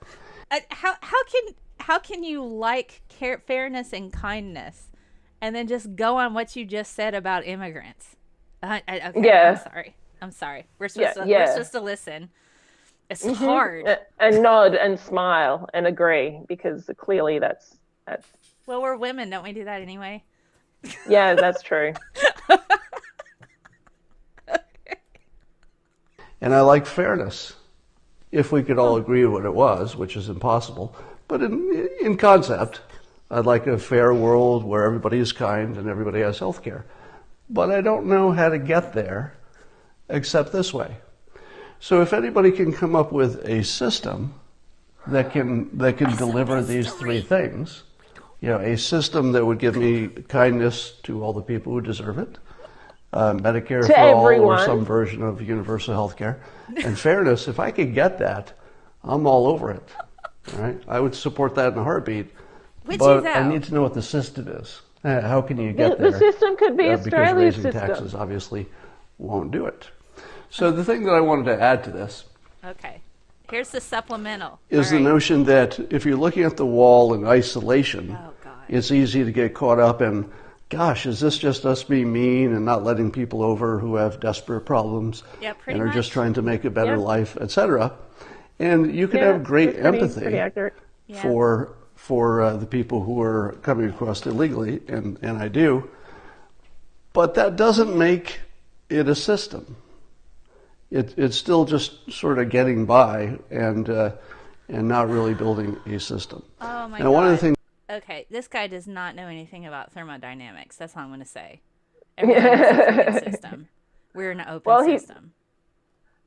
Speaker 2: How can you like fairness and kindness, and then just go on what you just said about immigrants? Okay,
Speaker 1: yeah.
Speaker 2: I'm sorry. We're supposed to listen. It's hard.
Speaker 1: And nod and smile and agree, because clearly that's.
Speaker 2: Well, we're women. Don't we do that anyway?
Speaker 1: Yeah, that's true.
Speaker 4: And I like fairness. if we could all agree what it was, which is impossible. But in concept, I'd like a fair world where everybody is kind and everybody has health care. But I don't know how to get there except this way. So if anybody can come up with a system that can deliver these three things, a system that would give me kindness to all the people who deserve it, Medicare
Speaker 1: To
Speaker 4: for all
Speaker 1: everyone.
Speaker 4: or some version of universal health care, and fairness, if I could get that, I'm all over it. All right? I would support that in a heartbeat.
Speaker 2: Would
Speaker 4: But
Speaker 2: you, though?
Speaker 4: I need to know what the system is. How can you get there?
Speaker 1: The system could be
Speaker 4: Because
Speaker 1: Australia's
Speaker 4: raising
Speaker 1: system.
Speaker 4: taxes obviously won't do it. So the thing that I wanted to add to this
Speaker 2: Okay. Here's the supplemental.
Speaker 4: is
Speaker 2: All
Speaker 4: the
Speaker 2: right.
Speaker 4: notion that if you're looking at the wall in isolation,
Speaker 2: Oh, God.
Speaker 4: it's easy to get caught up in, gosh, is this just us being mean and not letting people over who have desperate problems
Speaker 2: Yeah, pretty
Speaker 4: and are just
Speaker 2: much.
Speaker 4: trying to make a better
Speaker 1: Yeah.
Speaker 4: life, etc. And you can
Speaker 1: Yeah,
Speaker 4: have great
Speaker 1: that's pretty
Speaker 4: empathy
Speaker 1: accurate.
Speaker 2: Yeah.
Speaker 4: for the people who are coming across illegally, and I do. But that doesn't make it a system. It's still just sort of getting by and not really building a system.
Speaker 2: Oh, my
Speaker 4: Now,
Speaker 2: God.
Speaker 4: one of the things
Speaker 2: Okay, this guy does not know anything about thermodynamics. That's all I'm going to say. Everything is a freaking system. We're an open
Speaker 1: Well,
Speaker 2: system.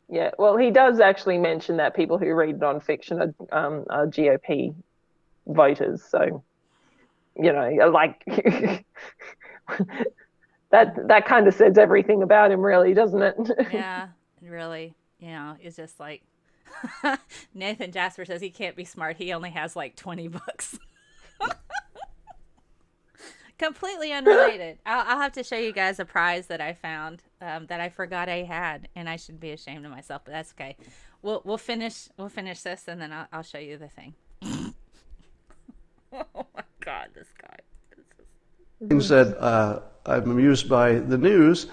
Speaker 1: Yeah, well, he does actually mention that people who read nonfiction are GOP voters. So, like that kind of says everything about him, really, doesn't it?
Speaker 2: Yeah, really. It's just like Nathan Jasper says he can't be smart. He only has like 20 books. Completely unrelated. I'll have to show you guys a prize that I found that I forgot I had, and I should be ashamed of myself, but that's okay. We'll finish this, and then I'll show you the thing. Oh my God, this guy.
Speaker 4: things that I'm amused by the news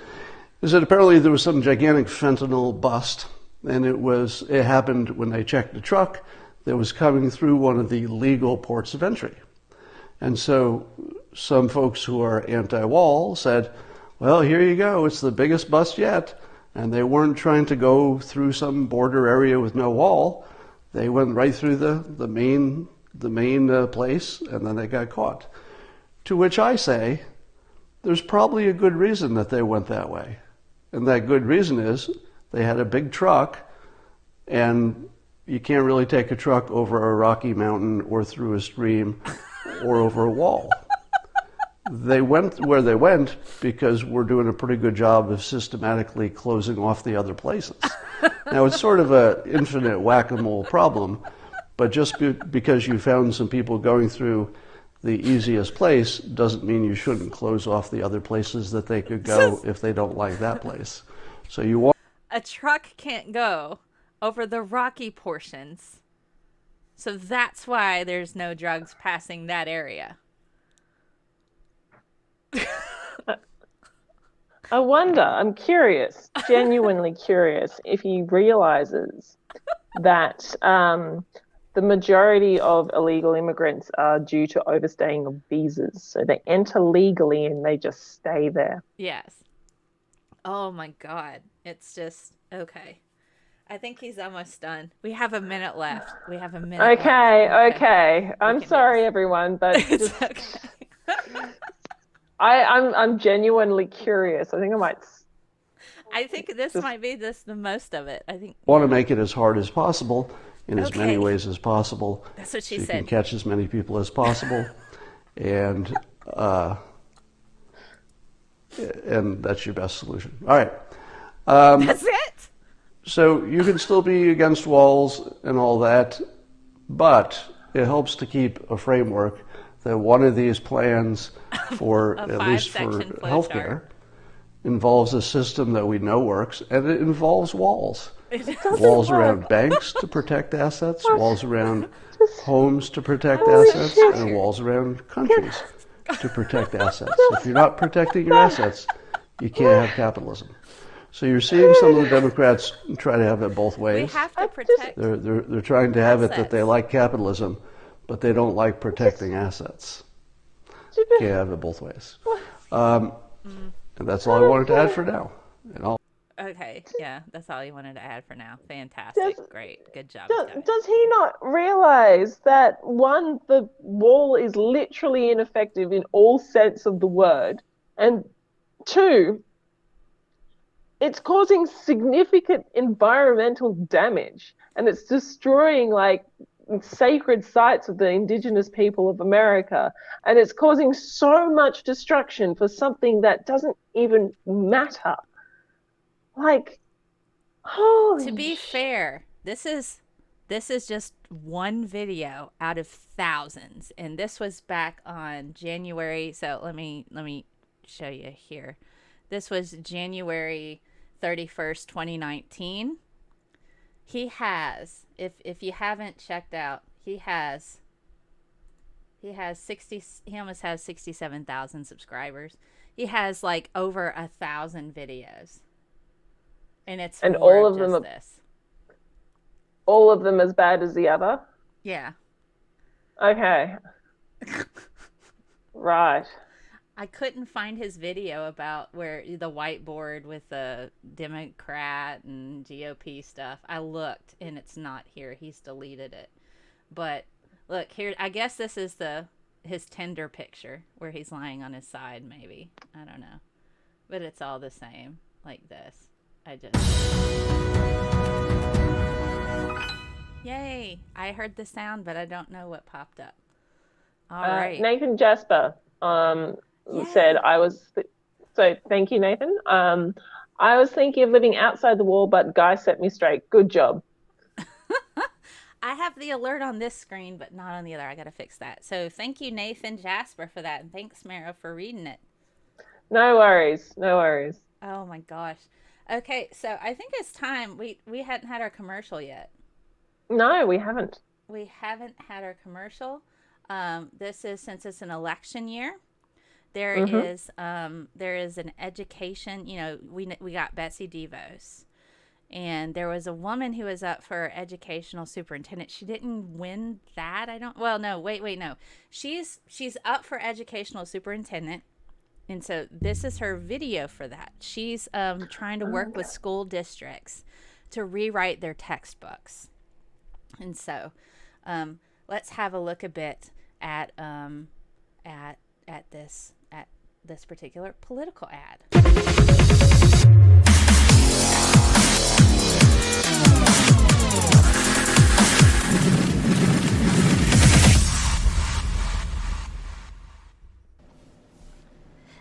Speaker 4: is that apparently there was some gigantic fentanyl bust, and it happened when they checked the truck that was coming through one of the legal ports of entry. And so some folks who are anti-wall said, well, here you go, it's the biggest bust yet. And they weren't trying to go through some border area with no wall. They went right through the main place, and then they got caught. To which I say, there's probably a good reason that they went that way. And that good reason is they had a big truck, and you can't really take a truck over a rocky mountain or through a stream or over a wall. They went where they went because we're doing a pretty good job of systematically closing off the other places. Now, it's sort of an infinite whack-a-mole problem, but just because you found some people going through the easiest place doesn't mean you shouldn't close off the other places that they could go if they don't like that place. So you want
Speaker 2: A truck can't go over the rocky portions. So that's why there's no drugs passing that area.
Speaker 1: I wonder, I'm curious, genuinely curious, if he realizes that the majority of illegal immigrants are due to overstaying of visas. So they enter legally and they just stay there.
Speaker 2: Yes. Oh my God. It's just, okay. I think he's almost done. We have a minute left.
Speaker 1: Okay. I'm sorry, everyone, but
Speaker 2: It's
Speaker 1: just,
Speaker 2: okay.
Speaker 1: I'm genuinely curious. I think I might.
Speaker 2: I think this might be the most of it. I think.
Speaker 4: to make it as hard as possible in as many
Speaker 2: Okay.
Speaker 4: ways as possible.
Speaker 2: That's what she
Speaker 4: so you
Speaker 2: said.
Speaker 4: can catch as many people as possible, and that's your best solution. All right.
Speaker 2: That's it.
Speaker 4: So you can still be against walls and all that, but it helps to keep a framework that one of these plans for, at least for
Speaker 2: 5-section flow
Speaker 4: healthcare,
Speaker 2: chart.
Speaker 4: involves a system that we know works, and it involves walls.
Speaker 1: doesn't
Speaker 4: Walls
Speaker 1: work.
Speaker 4: around banks to protect assets, walls around homes to protect
Speaker 1: Holy
Speaker 4: assets,
Speaker 1: shit.
Speaker 4: and walls around countries to protect assets. If you're not protecting your assets, you can't have capitalism. So you're seeing some of the Democrats try to have it both
Speaker 2: We
Speaker 4: ways.
Speaker 2: have to protect.
Speaker 4: They're trying to have it that they
Speaker 2: Assets.
Speaker 4: like capitalism, but they don't like protecting assets. Can't have it both ways. And that's all I wanted to add for now. And I'll
Speaker 2: Okay, yeah, that's all you wanted to add for now.
Speaker 1: Does,
Speaker 2: Fantastic. Great. Good job,
Speaker 1: does,
Speaker 2: guys.
Speaker 1: does he not realize that one, the wall is literally ineffective in all sense of the word, and two, it's causing significant environmental damage, and it's destroying like sacred sites of the indigenous people of America, and it's causing so much destruction for something that doesn't even matter. Like,
Speaker 2: To
Speaker 1: holy
Speaker 2: be
Speaker 1: shit.
Speaker 2: fair, this is just one video out of thousands, and this was back on January. So let me show you here. This was January 31st, 2019. He has, if you haven't checked out, he almost has 67,000 subscribers. He has like over 1,000 videos, and it's
Speaker 1: And
Speaker 2: more of just this.
Speaker 1: all of them as bad as the other.
Speaker 2: Yeah.
Speaker 1: Okay. Right.
Speaker 2: I couldn't find his video about where the whiteboard with the Democrat and GOP stuff. I looked and it's not here. He's deleted it. But look here, I guess this is his Tinder picture where he's lying on his side, maybe. I don't know. But it's all the same, like this. Yay! I heard the sound, but I don't know what popped up. All right.
Speaker 1: Nathan Jasper said so thank you, Nathan. I was thinking of living outside the wall, but Guy set me straight. Good job.
Speaker 2: I have the alert on this screen, but not on the other. I got to fix that. So thank you, Nathan Jasper, for that. And thanks, Merro, for reading it.
Speaker 1: No worries. No worries.
Speaker 2: Oh, my gosh. Okay, so I think it's time. We hadn't had our commercial yet.
Speaker 1: No, we haven't.
Speaker 2: We haven't had our commercial. This is, since it's an election year, there is an education. You know, we got Betsy DeVos. And there was a woman who was up for educational superintendent. She didn't win that. No. She's up for educational superintendent. And so this is her video for that. She's trying to work with school districts to rewrite their textbooks. And so let's have a look a bit at this particular political ad.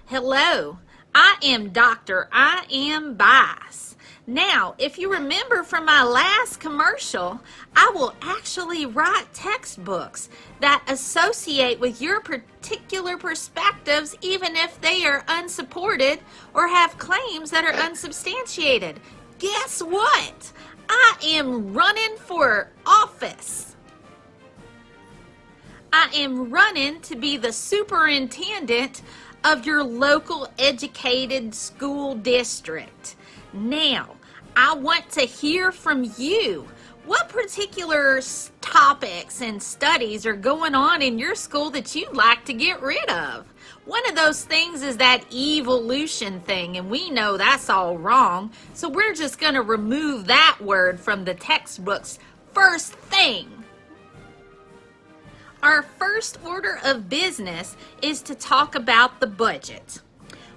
Speaker 2: Hello, I am Dr. I Am Bias. Now, if you remember from my last commercial, I will actually write textbooks that associate with your particular perspectives, even if they are unsupported or have claims that are unsubstantiated. Guess what? I am running for office. I am running to be the superintendent of your local educated school district. Now, I want to hear from you. What particular topics and studies are going on in your school that you'd like to get rid of? One of those things is that evolution thing, and we know that's all wrong, so we're just going to remove that word from the textbooks first thing. Our first order of business is to talk about the budget.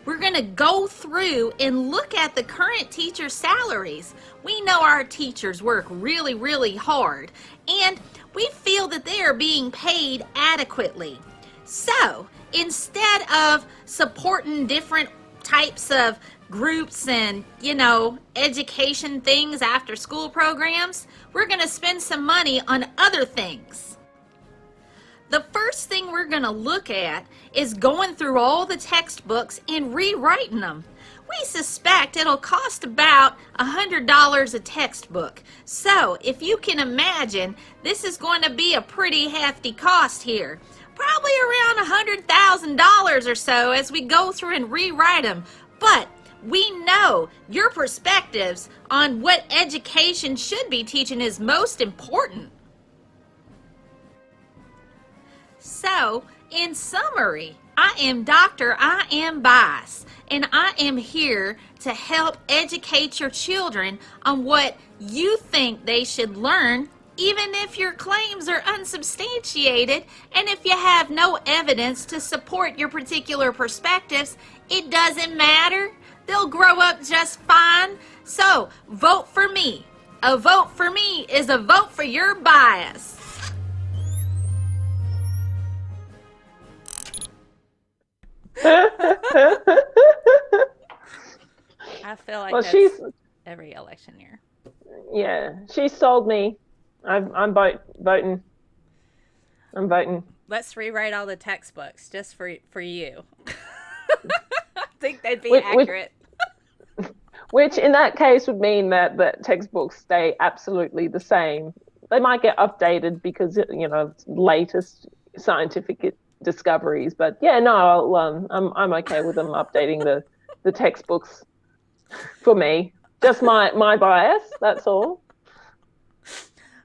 Speaker 2: We're going to go through and look at the current teacher salaries. We know our teachers work really, really hard, and we feel that they are being paid adequately. So, instead of supporting different types of groups and, education things after school programs, we're going to spend some money on other things. The first thing we're going to look at is going through all the textbooks and rewriting them. We suspect it'll cost about $100 a textbook. So, if you can imagine, this is going to be a pretty hefty cost here. Probably around $100,000 or so as we go through and rewrite them. But we know your perspectives on what education should be teaching is most important. So, in summary, I am Dr. I Am Bias, and I am here to help educate your children on what you think they should learn, even if your claims are unsubstantiated and if you have no evidence to support your particular perspectives. It doesn't matter. They'll grow up just fine. So, vote for me. A vote for me is a vote for your bias. I feel like that's every election year.
Speaker 1: Yeah, she sold me. I'm voting. I'm voting.
Speaker 2: Let's rewrite all the textbooks just for you. I think they'd be accurate.
Speaker 1: Which in that case would mean that the textbooks stay absolutely the same. They might get updated because, latest scientific discoveries. But yeah, no, I'm okay with them updating the textbooks for me. Just my bias, that's all.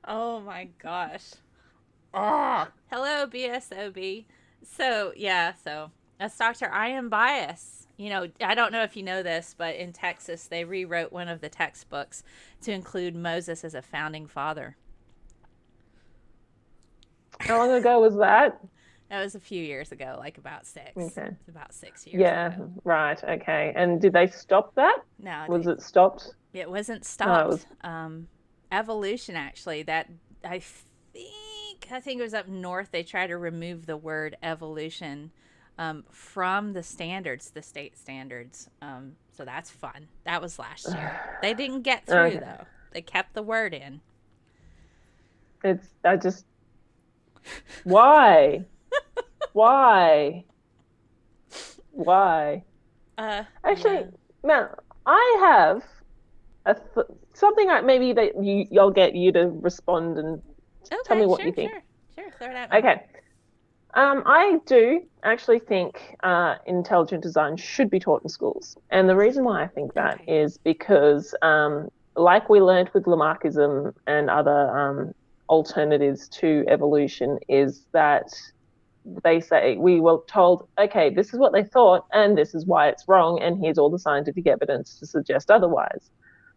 Speaker 2: Oh my gosh. Oh. Hello, BSOB. So as Dr. I Am Bias. I don't know if you know this, but in Texas, they rewrote one of the textbooks to include Moses as a founding father.
Speaker 1: How long ago was that?
Speaker 2: That was a few years ago, like about 6.
Speaker 1: Okay.
Speaker 2: About 6 years ago.
Speaker 1: Right. Okay. And did they stop that?
Speaker 2: No.
Speaker 1: Was it stopped?
Speaker 2: It wasn't stopped.
Speaker 1: No,
Speaker 2: evolution, actually, that I think it was up north. They tried to remove the word evolution from the standards, the state standards. So that's fun. That was last year. They didn't get through though. They kept the word in.
Speaker 1: Why? Why? Actually,
Speaker 2: yeah.
Speaker 1: man, I have something like maybe that I'll get you to respond and tell me what you think.
Speaker 2: Sure, throw it at me.
Speaker 1: Okay. I do actually think intelligent design should be taught in schools. And the reason why I think that is because, like we learned with Lamarckism and other alternatives to evolution, is that they say we were told, okay, this is what they thought, and this is why it's wrong, and here's all the scientific evidence to suggest otherwise.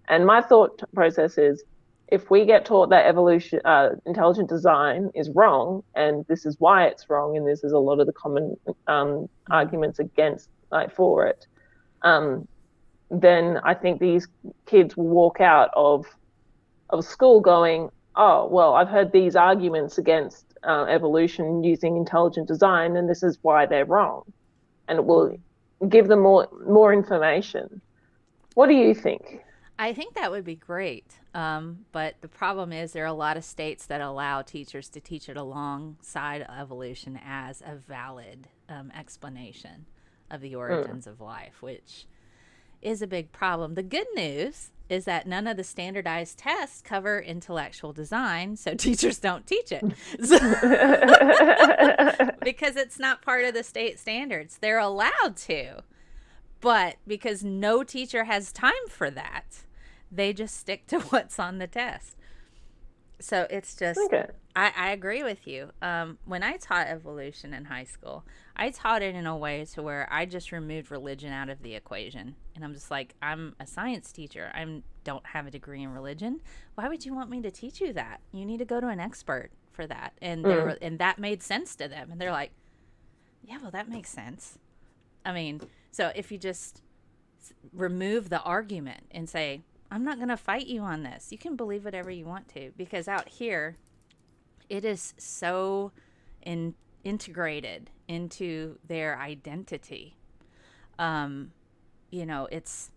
Speaker 1: And my thought process is, if we get taught that evolution, intelligent design is wrong, and this is why it's wrong, and this is a lot of the common arguments against, for it, then I think these kids will walk out of school going, oh, well, I've heard these arguments against evolution using intelligent design, and this is why they're wrong, and it will give them more information. What do you think?
Speaker 2: I think that would be great. But the problem is there are a lot of states that allow teachers to teach it alongside evolution as a valid explanation of the origins of life, which is a big problem. The good news is that none of the standardized tests cover intellectual design, so teachers don't teach it. Because it's not part of the state standards. They're allowed to, but because no teacher has time for that, they just stick to what's on the test. So it's just, okay. I agree with you. When I taught evolution in high school, I taught it in a way to where I just removed religion out of the equation. And I'm just like, I'm a science teacher. I don't have a degree in religion. Why would you want me to teach you that? You need to go to an expert for that. And and that made sense to them. And they're like, yeah, well, that makes sense. I mean, so if you just remove the argument and say, I'm not going to fight you on this. You can believe whatever you want to, because out here, it is so integrated into their identity. It's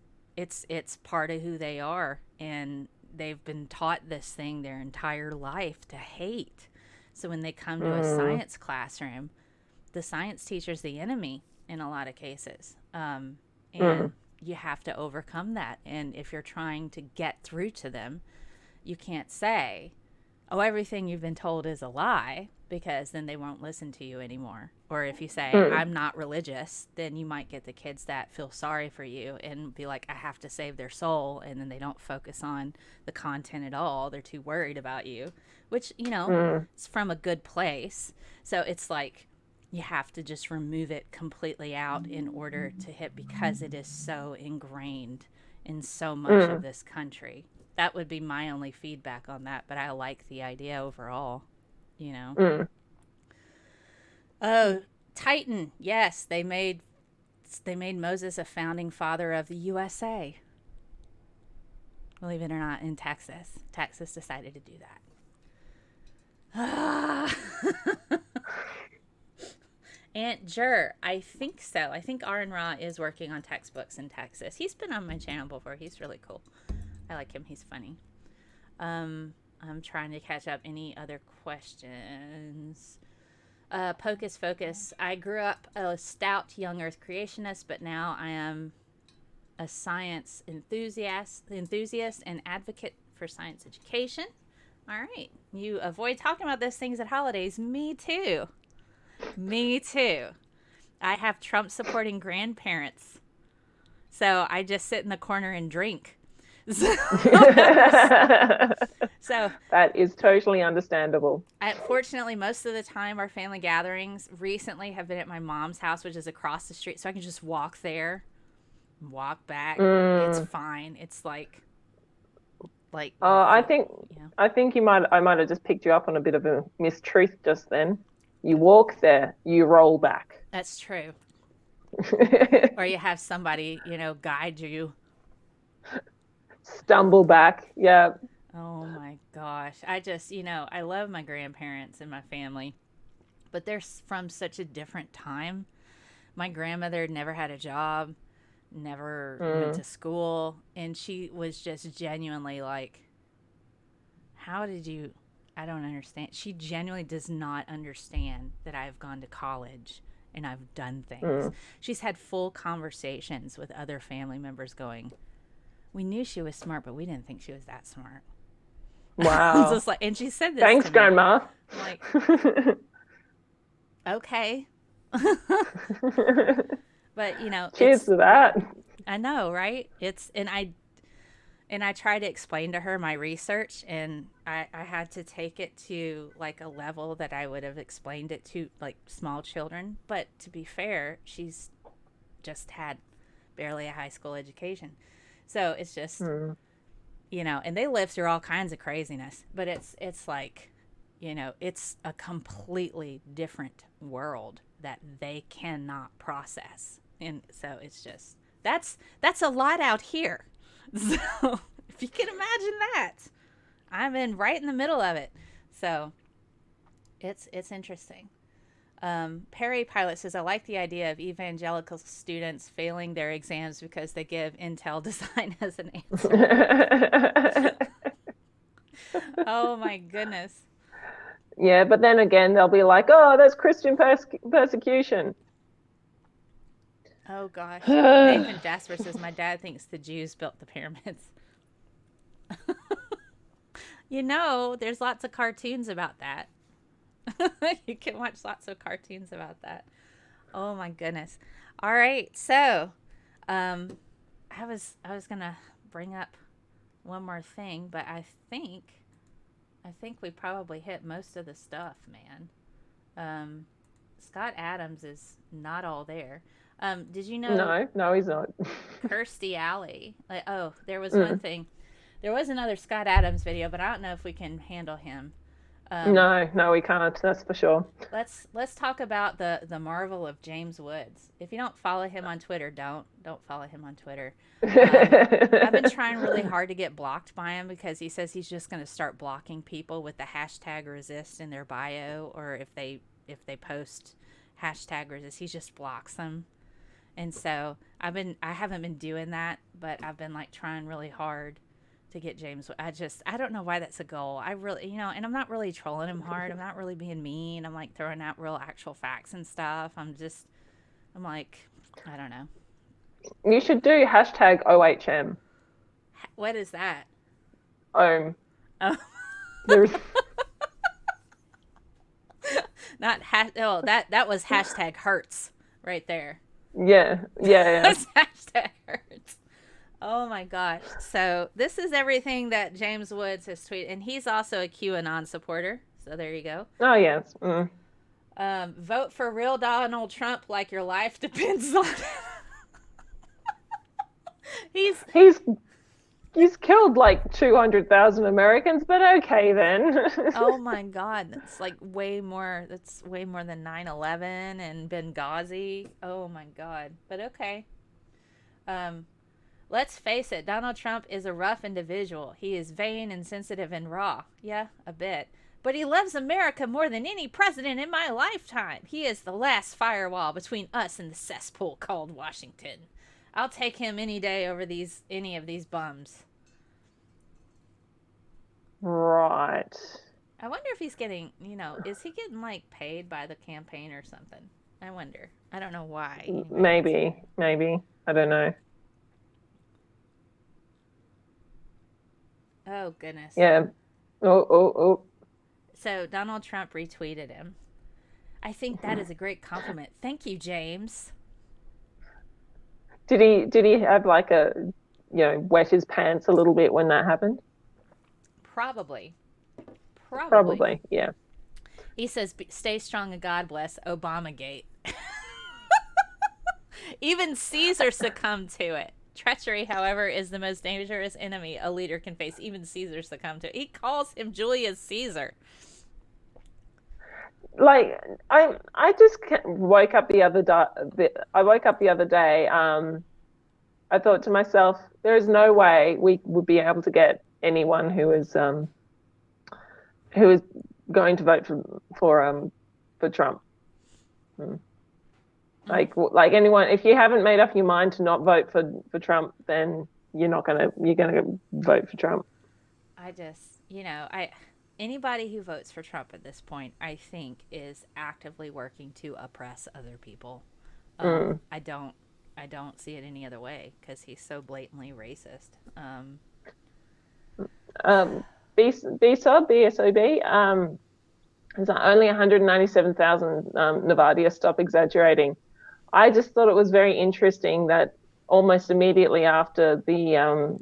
Speaker 2: part of who they are, and they've been taught this thing their entire life to hate. So when they come to a science classroom, the science teacher's the enemy in a lot of cases. And you have to overcome that. And if you're trying to get through to them, you can't say, oh, everything you've been told is a lie, because then they won't listen to you anymore. Or if you say, I'm not religious, then you might get the kids that feel sorry for you and be like, I have to save their soul. And then they don't focus on the content at all. They're too worried about you, which, it's from a good place. So it's like, you have to just remove it completely out in order to hit, because it is so ingrained in so much of this country. That would be my only feedback on that, but I like the idea overall, you know. Oh, Titan. Yes, they made Moses a founding father of the USA. Believe it or not, in Texas. Texas decided to do that. Aunt Jur, I think so. I think Aaron Ra is working on textbooks in Texas. He's been on my channel before. He's really cool. I like him. He's funny. I'm trying to catch up. Any other questions? Pocus Focus. I grew up a stout young Earth creationist, but now I am a science enthusiast and advocate for science education. All right. You avoid talking about those things at holidays. Me too. Me too. I have Trump supporting grandparents. So I just sit in the corner and drink. So
Speaker 1: that is totally understandable.
Speaker 2: Fortunately, most of the time our family gatherings recently have been at my mom's house, which is across the street. So I can just walk there, walk back. It's fine. It's like
Speaker 1: I think I might have just picked you up on a bit of a mistruth just then. You walk there, you roll back.
Speaker 2: That's true. Or you have somebody, guide you.
Speaker 1: Stumble back. Yeah.
Speaker 2: Oh my gosh. I just, I love my grandparents and my family, but they're from such a different time. My grandmother never had a job, never went to school, and she was just genuinely like, how did you... I don't understand. She genuinely does not understand that I've gone to college and I've done things. She's had full conversations with other family members going, we knew she was smart, but we didn't think she was that smart.
Speaker 1: Wow.
Speaker 2: Just like, and she said this
Speaker 1: Thanks,
Speaker 2: to me.
Speaker 1: Grandma.
Speaker 2: I'm like, okay. But,
Speaker 1: cheers to that.
Speaker 2: I know, right? And I tried to explain to her my research, and I had to take it to like a level that I would have explained it to like small children. But to be fair, she's just had barely a high school education. So it's just, and they live through all kinds of craziness, but it's like, it's a completely different world that they cannot process. And so it's just, that's a lot out here. So if you can imagine that, I'm right in the middle of it. So it's interesting. Perry Pilot says, I like the idea of evangelical students failing their exams because they give Intel design as an answer. Oh my goodness.
Speaker 1: Yeah, but then again, they'll be like, oh, that's Christian persecution.
Speaker 2: Oh gosh. Nathan Jasper says, my dad thinks the Jews built the pyramids. There's lots of cartoons about that. You can watch lots of cartoons about that. Oh my goodness. All right. So, I was gonna bring up one more thing, but I think we probably hit most of the stuff, man. Scott Adams is not all there. Did you know?
Speaker 1: No, he's not.
Speaker 2: Kirstie Alley. There was one thing. There was another Scott Adams video, but I don't know if we can handle him.
Speaker 1: No, we can't. That's for sure.
Speaker 2: Let's talk about the marvel of James Woods. If you don't follow him on Twitter, don't follow him on Twitter. I've been trying really hard to get blocked by him because he says he's just going to start blocking people with the hashtag resist in their bio, or if they post hashtag resist, he just blocks them. And so I haven't been doing that, but I've been like trying really hard to get James. I don't know why that's a goal. I really, and I'm not really trolling him hard. I'm not really being mean. I'm like throwing out real actual facts and stuff. I'm like, I don't know.
Speaker 1: You should do hashtag OHM.
Speaker 2: What is that?
Speaker 1: Oh.
Speaker 2: There's not that was hashtag hurts right there.
Speaker 1: Yeah.
Speaker 2: That's hashtag hurts. Oh my gosh. So this is everything that James Woods has tweeted, and he's also a QAnon supporter. So there you go.
Speaker 1: Oh yes.
Speaker 2: Vote for real Donald Trump like your life depends on it. He's
Speaker 1: He's he's killed like 200,000 Americans, but okay then.
Speaker 2: oh my god, that's like way more. That's way more than 9/11 and Benghazi. Oh my god, but okay. Um, let's face it, Donald Trump is a rough individual. He is vain, insensitive, and raw. Yeah, a bit. But he loves America more than any president in my lifetime. He is the last firewall between us and the cesspool called Washington. I'll take him any day over any of these bums.
Speaker 1: Right.
Speaker 2: I wonder if he's getting, is he getting like paid by the campaign or something? I wonder. I don't know why.
Speaker 1: Maybe. I don't know.
Speaker 2: Oh, goodness.
Speaker 1: Yeah. Oh.
Speaker 2: So Donald Trump retweeted him. I think that is a great compliment. Thank you, James.
Speaker 1: Did he have like wet his pants a little bit when that happened?
Speaker 2: Probably,
Speaker 1: yeah.
Speaker 2: He says, "Stay strong and God bless Obamagate." Even Caesar succumbed to it. Treachery, however, is the most dangerous enemy a leader can face. Even Caesar succumbed to it. He calls him Julius Caesar.
Speaker 1: Like I just woke up the other day. I thought to myself, there is no way we would be able to get anyone who is going to vote for Trump. Like anyone, if you haven't made up your mind to not vote for Trump, then you're gonna vote for Trump.
Speaker 2: Anybody who votes for Trump at this point, I think, is actively working to oppress other people. I don't see it any other way because he's so blatantly racist.
Speaker 1: BSOB. There's only 197,000 Nervardia. Stop exaggerating. I just thought it was very interesting that almost immediately after the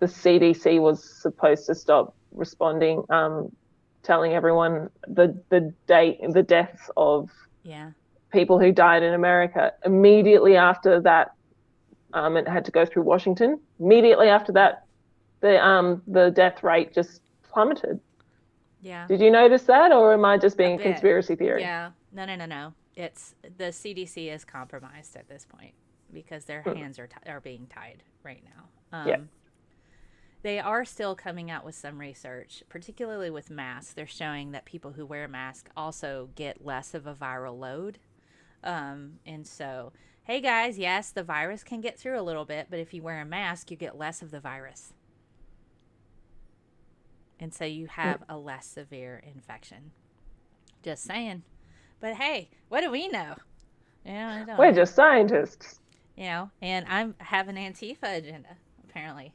Speaker 1: CDC was supposed to stop responding, telling everyone the deaths of people who died in America. Immediately after that, it had to go through Washington. Immediately after that, the death rate just plummeted.
Speaker 2: Yeah.
Speaker 1: Did you notice that, or am I just being a conspiracy theory?
Speaker 2: Yeah. No. It's the CDC is compromised at this point because their hands are being tied right now. They are still coming out with some research, particularly with masks. They're showing that people who wear masks also get less of a viral load. And so, hey guys, yes, the virus can get through a little bit, but if you wear a mask, you get less of the virus. And so you have a less severe infection. Just saying. But hey, what do we know?
Speaker 1: We're just scientists.
Speaker 2: And I have an Antifa agenda, apparently.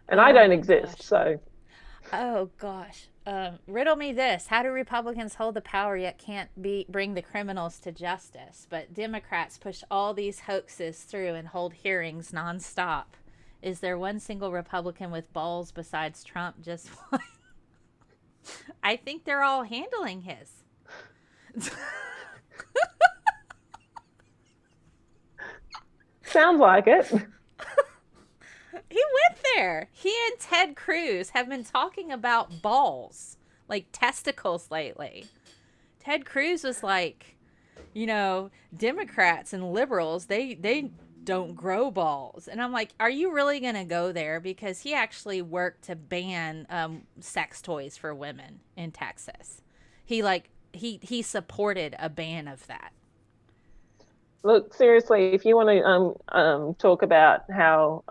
Speaker 1: And I don't exist, so.
Speaker 2: Oh, gosh. Riddle me this. How do Republicans hold the power yet can't bring the criminals to justice? But Democrats push all these hoaxes through and hold hearings nonstop. Is there one single Republican with balls besides Trump? Just one? I think they're all handling his.
Speaker 1: Sounds like it.
Speaker 2: He went there. He and Ted Cruz have been talking about balls, like testicles, lately. Ted Cruz was like, Democrats and liberals, they don't grow balls. And I'm like, are you really going to go there? Because he actually worked to ban sex toys for women in Texas. He supported a ban of that.
Speaker 1: Look, seriously, if you want to talk about how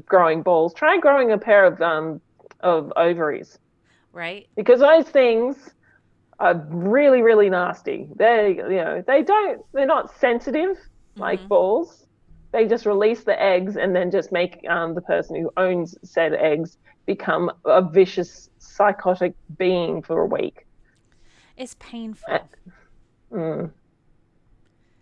Speaker 1: growing balls, try growing a pair of ovaries.
Speaker 2: Right.
Speaker 1: Because those things are really, really nasty. They're not sensitive like balls. They just release the eggs and then just make the person who owns said eggs become a vicious, psychotic being for a week.
Speaker 2: It's painful.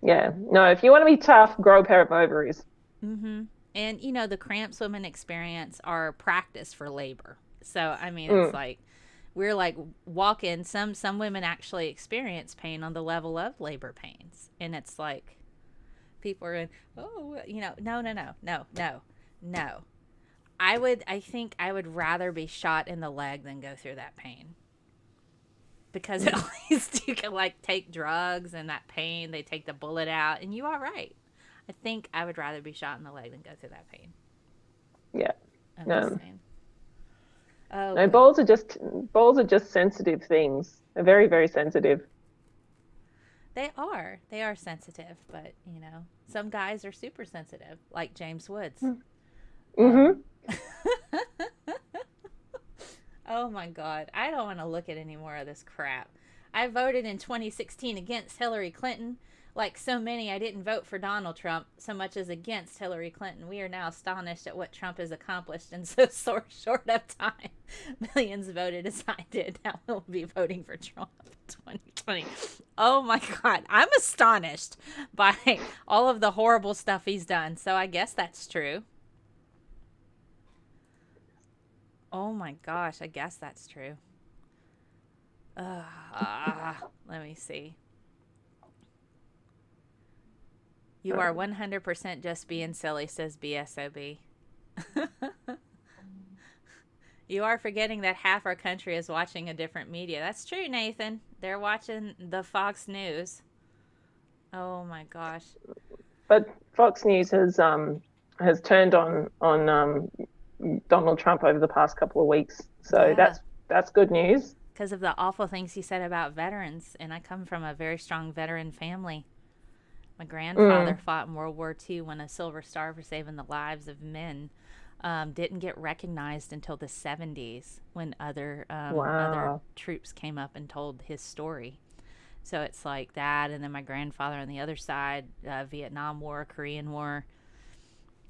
Speaker 1: Yeah. No, if you want to be tough, grow a pair of ovaries.
Speaker 2: Mm-hmm. And, the cramps women experience are practice for labor. So, it's like we're like walking. Some women actually experience pain on the level of labor pains, and it's like people are in, oh, no. I think I would rather be shot in the leg than go through that pain. Because at least you can like take drugs and that pain, they take the bullet out and you are right. I think I would rather be shot in the leg than go through that pain.
Speaker 1: Yeah.
Speaker 2: I'm just saying. Oh,
Speaker 1: no, balls are just sensitive things. They're very, very sensitive.
Speaker 2: They are sensitive, but some guys are super sensitive, like James Woods.
Speaker 1: Mm-hmm.
Speaker 2: Oh my God. I don't want to look at any more of this crap. I voted in 2016 against Hillary Clinton. Like so many, I didn't vote for Donald Trump so much as against Hillary Clinton. We are now astonished at what Trump has accomplished in so short of time. Millions voted as I did. Now we'll be voting for Trump 2020. Oh my God. I'm astonished by all of the horrible stuff he's done. So I guess that's true. Oh my gosh. I guess that's true. Let me see. You are 100% just being silly, says BSOB. You are forgetting that half our country is watching a different media. That's true, Nathan. They're watching the Fox News. Oh my gosh.
Speaker 1: But Fox News has turned on Donald Trump over the past couple of weeks. So
Speaker 2: Yeah.
Speaker 1: that's good news.
Speaker 2: Because of the awful things he said about veterans. And I come from a very strong veteran family. My grandfather fought in World War II, won a Silver Star for saving the lives of men. Didn't get recognized until the 70s when other troops came up and told his story. So it's like that. And then my grandfather on the other side, Vietnam War, Korean War.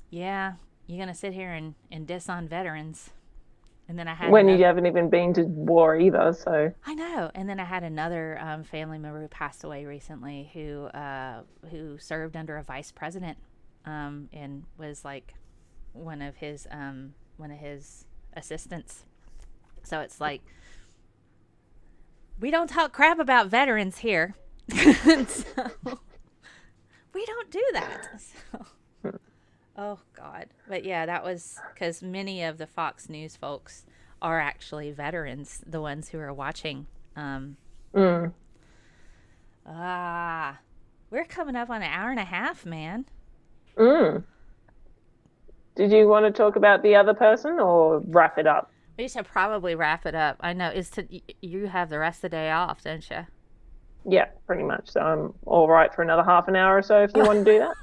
Speaker 2: Yeah, you're going to sit here and diss on veterans. And then I had
Speaker 1: when you haven't even been to war either, so
Speaker 2: I know. And then I had another family member who passed away recently who served under a vice president and was like one of his assistants. So it's like we don't talk crap about veterans here. So, we don't do that. So. Oh, God. But yeah, that was because many of the Fox News folks are actually veterans, the ones who are watching. We're coming up on an hour and a half, man.
Speaker 1: Did you want to talk about the other person or wrap it up?
Speaker 2: We should probably wrap it up. I know. You have the rest of the day off, don't you?
Speaker 1: Yeah, pretty much. So I'm all right for another half an hour or so if you want to do that.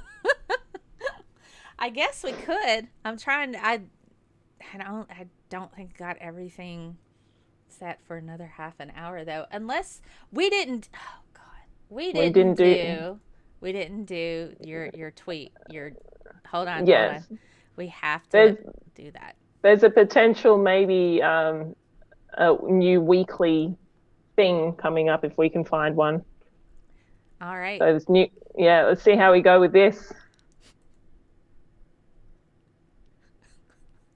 Speaker 2: I guess we could. I'm trying to, I don't think I got everything set for another half an hour though. Unless we didn't we didn't do your tweet. Hold on. We have to do that.
Speaker 1: There's a potential maybe a new weekly thing coming up if we can find one.
Speaker 2: All right.
Speaker 1: So this let's see how we go with this.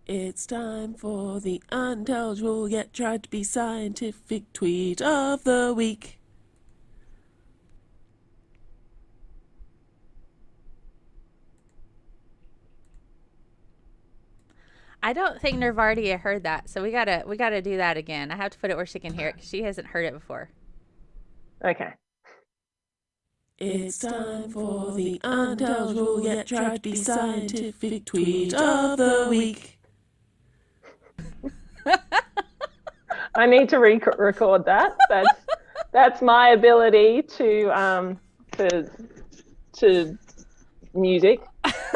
Speaker 5: It's time for the unintelligible yet tried to be scientific tweet of the week.
Speaker 2: I don't think Nervardia heard that, so we gotta do that again. I have to put it where she can hear it because she hasn't heard it before.
Speaker 1: Okay.
Speaker 5: It's time for the unintelligible yet tried to be scientific tweet of the week.
Speaker 1: I need to record that. That's my ability to music.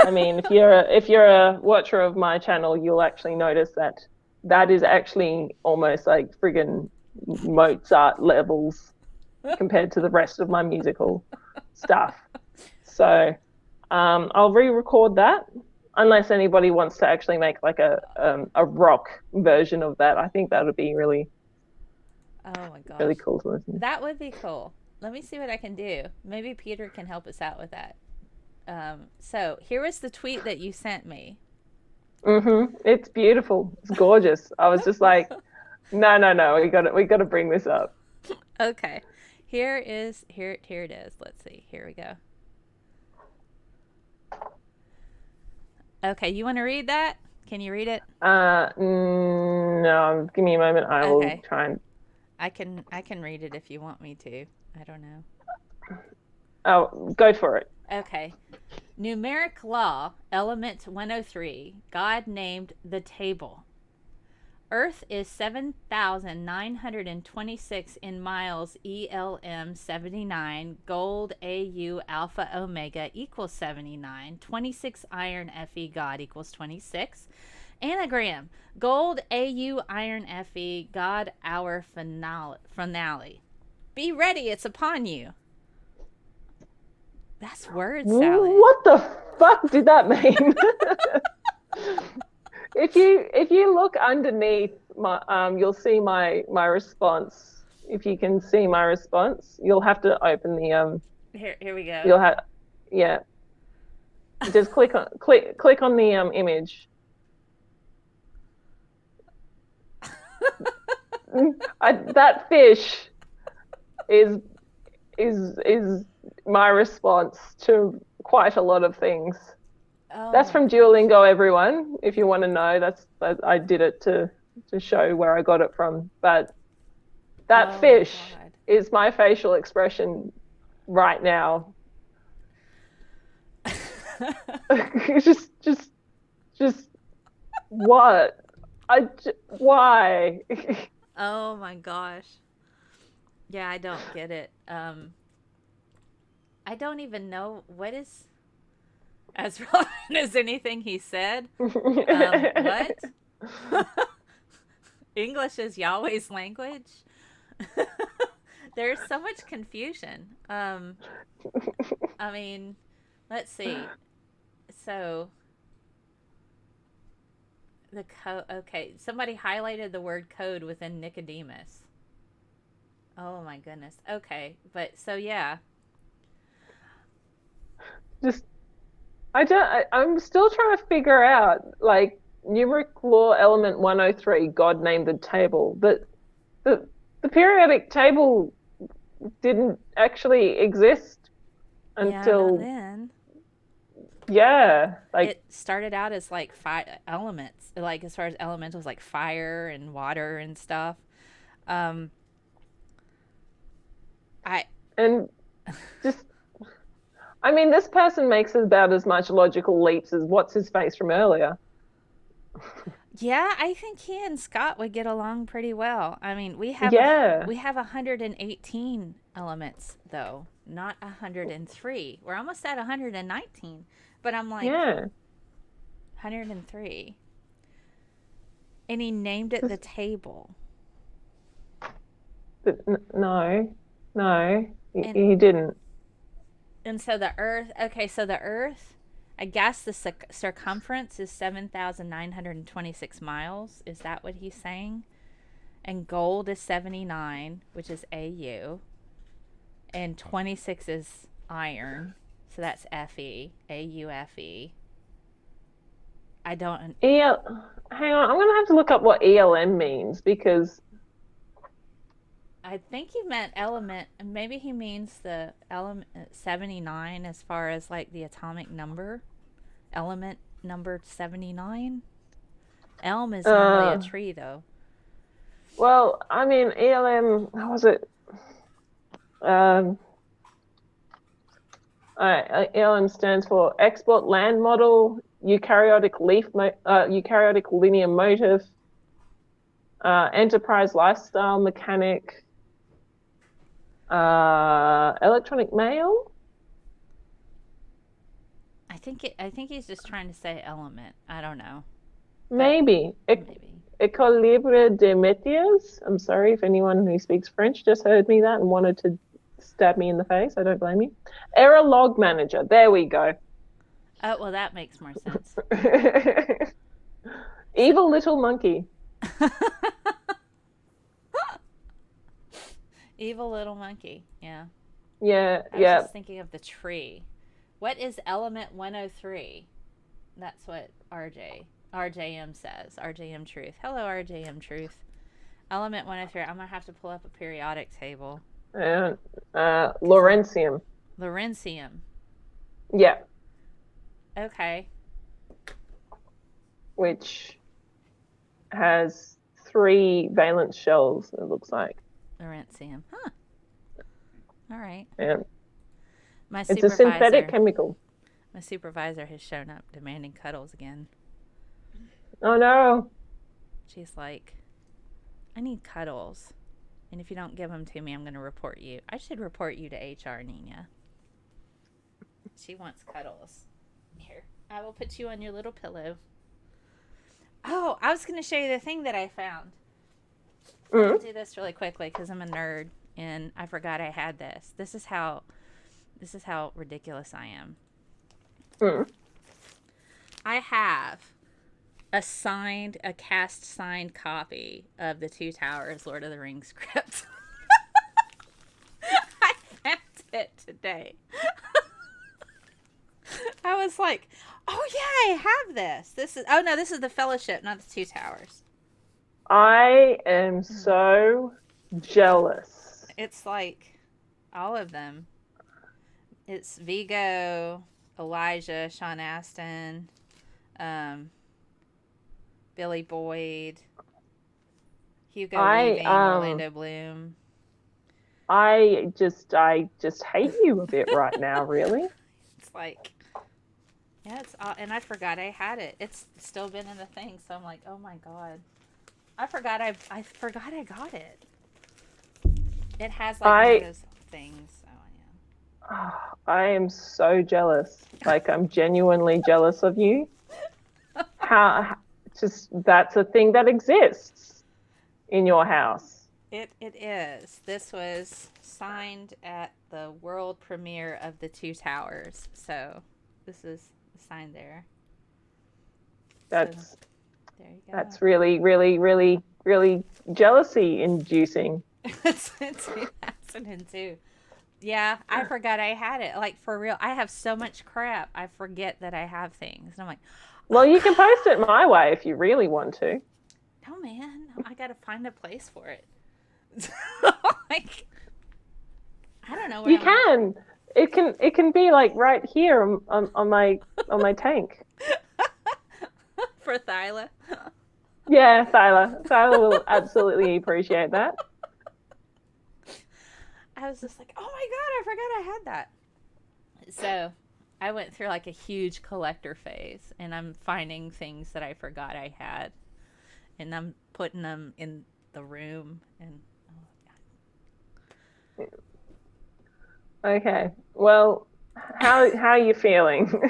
Speaker 1: I mean, if you're a watcher of my channel, you'll actually notice that is actually almost like friggin' Mozart levels compared to the rest of my musical stuff. So I'll re-record that. Unless anybody wants to actually make like a rock version of that, I think that would be really,
Speaker 2: oh my gosh,
Speaker 1: really cool to listen.
Speaker 2: That would be cool. Let me see what I can do. Maybe Peter can help us out with that. So here is the tweet that you sent me.
Speaker 1: It's beautiful. It's gorgeous. I was just like, No. We got to bring this up.
Speaker 2: Okay. Here it is. Let's see. Here we go. Okay, you want to read that? Can you read it?
Speaker 1: No, give me a moment. I will
Speaker 2: Okay.
Speaker 1: try and.
Speaker 2: I can read it if you want me to. I don't know.
Speaker 1: Oh, go for it.
Speaker 2: Okay. Numeric law, element 103. God named the table. Earth is 7,926 in miles ELM 79. Gold AU alpha omega equals 79. 26 iron Fe God equals 26. Anagram. Gold AU iron Fe God our finale. Be ready, it's upon you. That's word salad.
Speaker 1: What the fuck did that mean? If you look underneath my you'll see my response. If you can see my response, you'll have to open the
Speaker 2: Here we go.
Speaker 1: You'll have yeah. Just click on the image. That fish is my response to quite a lot of things.
Speaker 2: Oh,
Speaker 1: That's from Duolingo, everyone. If you want to know, I did it to show where I got it from. But that fish is my facial expression right now. just what? Why?
Speaker 2: Oh my gosh. Yeah, I don't get it. I don't even know what is as wrong as anything he said. What? English is Yahweh's language. There's so much confusion. I mean, let's see. So the code. Okay, somebody highlighted the word code within Nicodemus. Oh my goodness. Okay, but so yeah.
Speaker 1: I'm still trying to figure out, like, numeric law element 103, God named the table. But the periodic table didn't actually exist until
Speaker 2: then.
Speaker 1: Yeah, like
Speaker 2: it started out as like elements, like as far as elementals, like fire and water and stuff.
Speaker 1: I mean, this person makes about as much logical leaps as what's his face from earlier.
Speaker 2: Yeah, I think he and Scott would get along pretty well. I mean, we have 118 elements though, not 103. We're almost at 119, but I'm like 103. And he named it the table.
Speaker 1: But no, he didn't.
Speaker 2: And so the Earth, I guess the circumference is 7,926 miles. Is that what he's saying? And gold is 79, which is AU. And 26 is iron. So that's Fe, AUFE. I don't...
Speaker 1: Hang on, I'm going to have to look up what ELM means because...
Speaker 2: I think he meant element, and maybe he means the element 79 as far as like the atomic number. Element number 79. Elm is normally a tree, though.
Speaker 1: Well, I mean, ELM, how was it? ELM stands for Export Land Model, Eukaryotic Linear Motive, Enterprise Lifestyle Mechanic, Electronic Mail.
Speaker 2: I think he's just trying to say element. I don't know.
Speaker 1: Maybe. Équilibre des métiers. I'm sorry if anyone who speaks French just heard me that and wanted to stab me in the face. I don't blame you. Error Log Manager. There we go.
Speaker 2: Oh, well, that makes more sense.
Speaker 1: Evil Little Monkey.
Speaker 2: Evil Little Monkey. Yeah.
Speaker 1: Yeah.
Speaker 2: I was just thinking of the tree. What is element 103? That's what RJM says. RJM Truth. Hello, RJM Truth. Element 103. I'm gonna have to pull up a periodic table.
Speaker 1: And Lawrencium.
Speaker 2: Lawrencium.
Speaker 1: Yeah.
Speaker 2: Okay.
Speaker 1: Which has 3 valence shells, it looks like.
Speaker 2: Lawrencium. Huh. All right.
Speaker 1: Yeah.
Speaker 2: My
Speaker 1: It's a synthetic chemical.
Speaker 2: My supervisor has shown up demanding cuddles again.
Speaker 1: Oh no.
Speaker 2: She's like, I need cuddles. And if you don't give them to me, I'm going to report you. I should report you to HR, Nina. She wants cuddles. Here, I will put you on your little pillow. Oh, I was going to show you the thing that I found. I'll do this really quickly because I'm a nerd and I forgot I had this. This is how ridiculous I am. I have a cast signed copy of the Two Towers Lord of the Rings script. I found it today. I was like, oh yeah, I have this. This is the Fellowship, not the Two Towers.
Speaker 1: I am so jealous.
Speaker 2: It's like all of them. It's Vigo, Elijah, Sean Astin, Billy Boyd, Hugo Weaving, Orlando Bloom.
Speaker 1: I just hate you a bit right now, really.
Speaker 2: It's like, yeah, and I forgot I had it. It's still been in the thing, so I'm like, oh my god, I forgot I got it. It has like those things. So yeah.
Speaker 1: I am so jealous. Like, I'm genuinely jealous of you. That's a thing that exists in your house.
Speaker 2: It is. This was signed at the world premiere of the Two Towers. So this is signed there. There you go.
Speaker 1: That's really, really, really, really jealousy inducing.
Speaker 2: It's 2002. Yeah, I forgot I had it. Like, for real, I have so much crap. I forget that I have things. And I'm like,
Speaker 1: well, you can post it my way if you really want to.
Speaker 2: No, man, I gotta find a place for it. Like, I don't know where
Speaker 1: you can. It can be like right here on my tank.
Speaker 2: For Thyla.
Speaker 1: Yeah, Thyla. Thyla will absolutely appreciate that.
Speaker 2: I was just like, oh my god, I forgot I had that. So I went through like a huge collector phase, and I'm finding things that I forgot I had, and I'm putting them in the room. And
Speaker 1: okay, well, how are you feeling?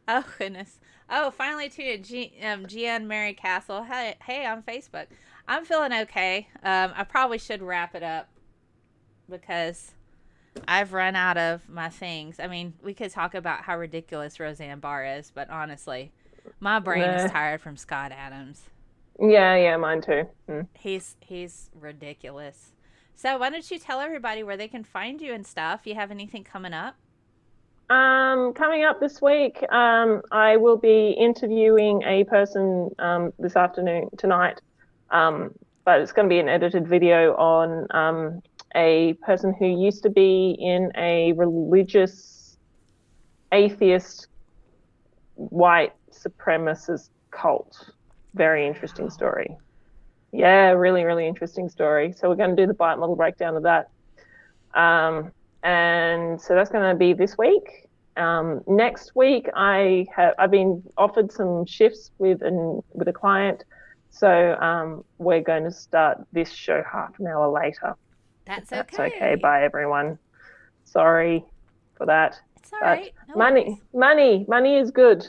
Speaker 2: Oh goodness. Oh, finally tuned in. Gian Mary Castle. Hey, on Facebook. I'm feeling okay. I probably should wrap it up because I've run out of my things. I mean, we could talk about how ridiculous Roseanne Barr is, but honestly, my brain is tired from Scott Adams.
Speaker 1: Yeah, mine too.
Speaker 2: He's ridiculous. So why don't you tell everybody where they can find you and stuff? You have anything coming up?
Speaker 1: Coming up this week, I will be interviewing a person this afternoon, tonight, but it's going to be an edited video on a person who used to be in a religious, atheist, white supremacist cult. Very interesting story. Yeah, really, really interesting story. So we're going to do the bite model breakdown of that. And so that's going to be this week. Next week, I've been offered some shifts with a client. So we're going to start this show half an hour later.
Speaker 2: That's okay.
Speaker 1: That's okay by everyone. Sorry for that.
Speaker 2: It's all right. No
Speaker 1: money is good.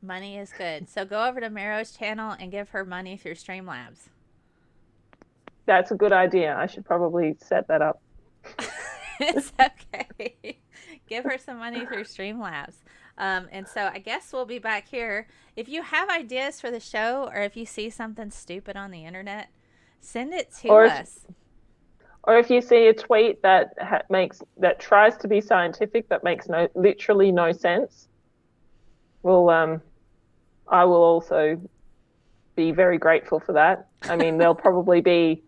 Speaker 2: Money is good. So go over to Merro's channel and give her money through Streamlabs.
Speaker 1: That's a good idea. I should probably set that up.
Speaker 2: It's okay. Give her some money through Streamlabs. And so I guess we'll be back here. If you have ideas for the show, or if you see something stupid on the internet, send it to us.
Speaker 1: Or if you see a tweet that tries to be scientific but makes literally no sense, I will also be very grateful for that. I mean, there'll probably be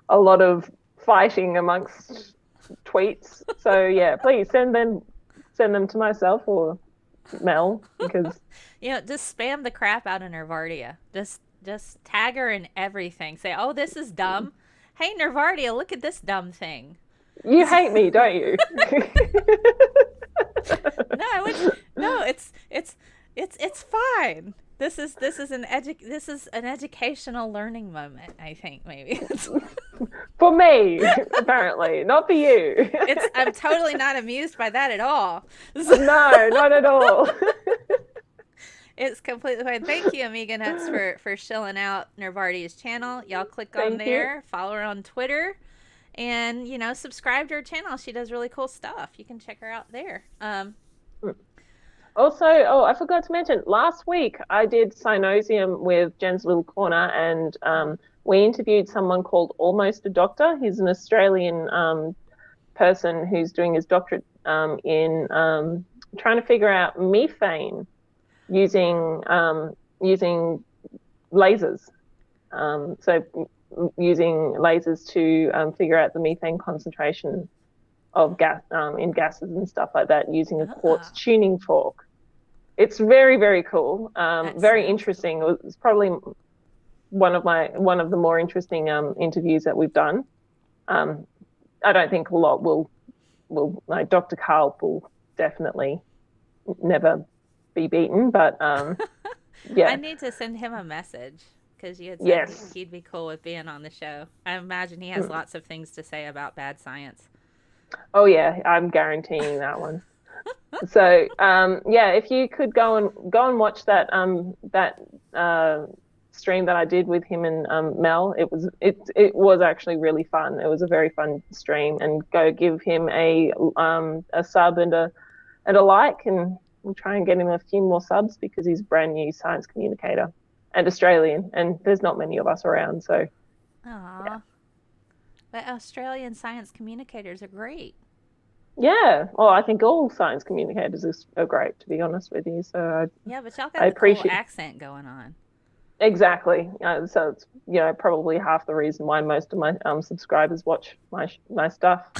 Speaker 1: a lot of fighting amongst tweets. So yeah, please send them to myself or Mel, because
Speaker 2: just spam the crap out of Nervardia. Just tag her in everything. Say, "Oh, this is dumb. Hey, Nervardia, look at this dumb thing."
Speaker 1: you hate me, don't you?
Speaker 2: No, it's fine. This is an educational learning moment, I think, maybe.
Speaker 1: For me, apparently, not for you.
Speaker 2: I'm totally not amused by that at all.
Speaker 1: No, not at all.
Speaker 2: It's completely fine. Thank you, Amiga Nuts, for shilling out Nervardia's channel. Y'all click on there, follow her on Twitter, and subscribe to her channel. She does really cool stuff. You can check her out there.
Speaker 1: Also, I forgot to mention, last week I did Synosium with Jen's Little Corner, and we interviewed someone called Almost a Doctor. He's an Australian person who's doing his doctorate in trying to figure out methane using lasers. So using lasers to figure out the methane concentration of gas in gases and stuff like that, using a quartz tuning fork. It's very, very cool. Very interesting. It was probably one of the more interesting interviews that we've done. I don't think a lot will like Dr. Carl will definitely never be beaten, but yeah.
Speaker 2: I need to send him a message, because you had said he'd be cool with being on the show. I imagine he has lots of things to say about bad science.
Speaker 1: Oh yeah, I'm guaranteeing that one. So if you could go and watch that stream that I did with him and Mel, it was actually really fun. It was a very fun stream, and go give him a sub and a like, and we'll try and get him a few more subs, because he's a brand new science communicator and Australian, and there's not many of us around. So,
Speaker 2: yeah. But Australian science communicators are great.
Speaker 1: Yeah, well, I think all science communicators are great, to be honest with you. So
Speaker 2: but y'all got a cool accent going on.
Speaker 1: Exactly. So it's probably half the reason why most of my subscribers watch my stuff.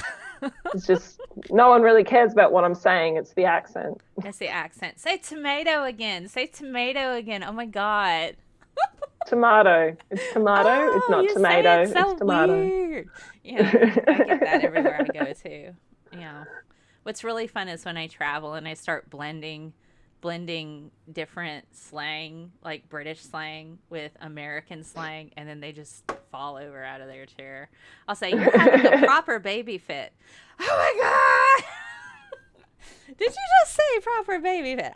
Speaker 1: It's just no one really cares about what I'm saying. It's the accent.
Speaker 2: It's the accent. Say tomato again. Say tomato again. Oh my God.
Speaker 1: Tomato. It's tomato.
Speaker 2: Oh,
Speaker 1: it's not tomato.
Speaker 2: It's tomato.
Speaker 1: Weird.
Speaker 2: Yeah, I get that everywhere I go too. What's really fun is when I travel and I start blending different slang, like British slang, with American slang, and then they just fall over out of their chair. I'll say, "You're having a proper baby fit." Oh my God! Did you just say proper baby fit?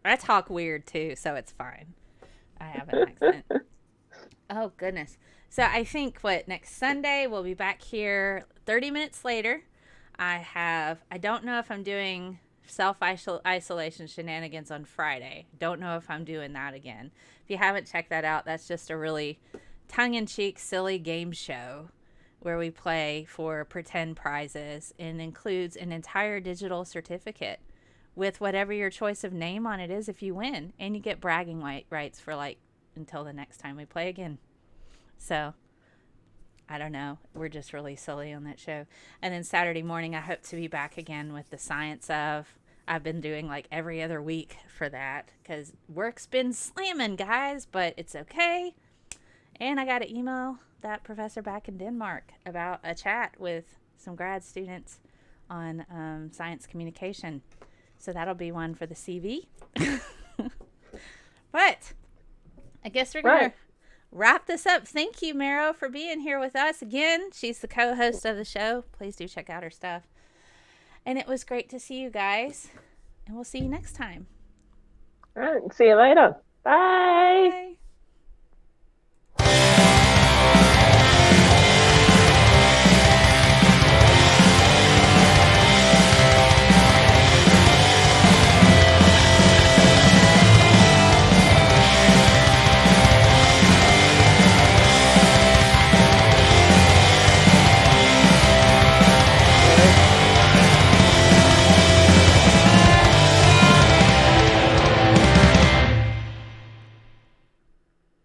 Speaker 2: I talk weird too, so it's fine. I have an accent. Oh goodness. So I think next Sunday we'll be back here 30 minutes later. I don't know if I'm doing self-isolation shenanigans on Friday. Don't know if I'm doing that again. If you haven't checked that out, that's just a really tongue-in-cheek, silly game show where we play for pretend prizes, and includes an entire digital certificate with whatever your choice of name on it is if you win. And you get bragging rights for until the next time we play again. So, I don't know. We're just really silly on that show. And then Saturday morning, I hope to be back again with the science of. I've been doing every other week for that, because work's been slamming, guys, but it's okay. And I got an email that professor back in Denmark about a chat with some grad students on science communication. So that'll be one for the CV. But I guess we're going to wrap this up. Thank you, Merro, for being here with us again. She's the co-host of the show. Please do check out her stuff. And it was great to see you guys. And we'll see you next time.
Speaker 1: All right. See you later. Bye.
Speaker 2: Bye.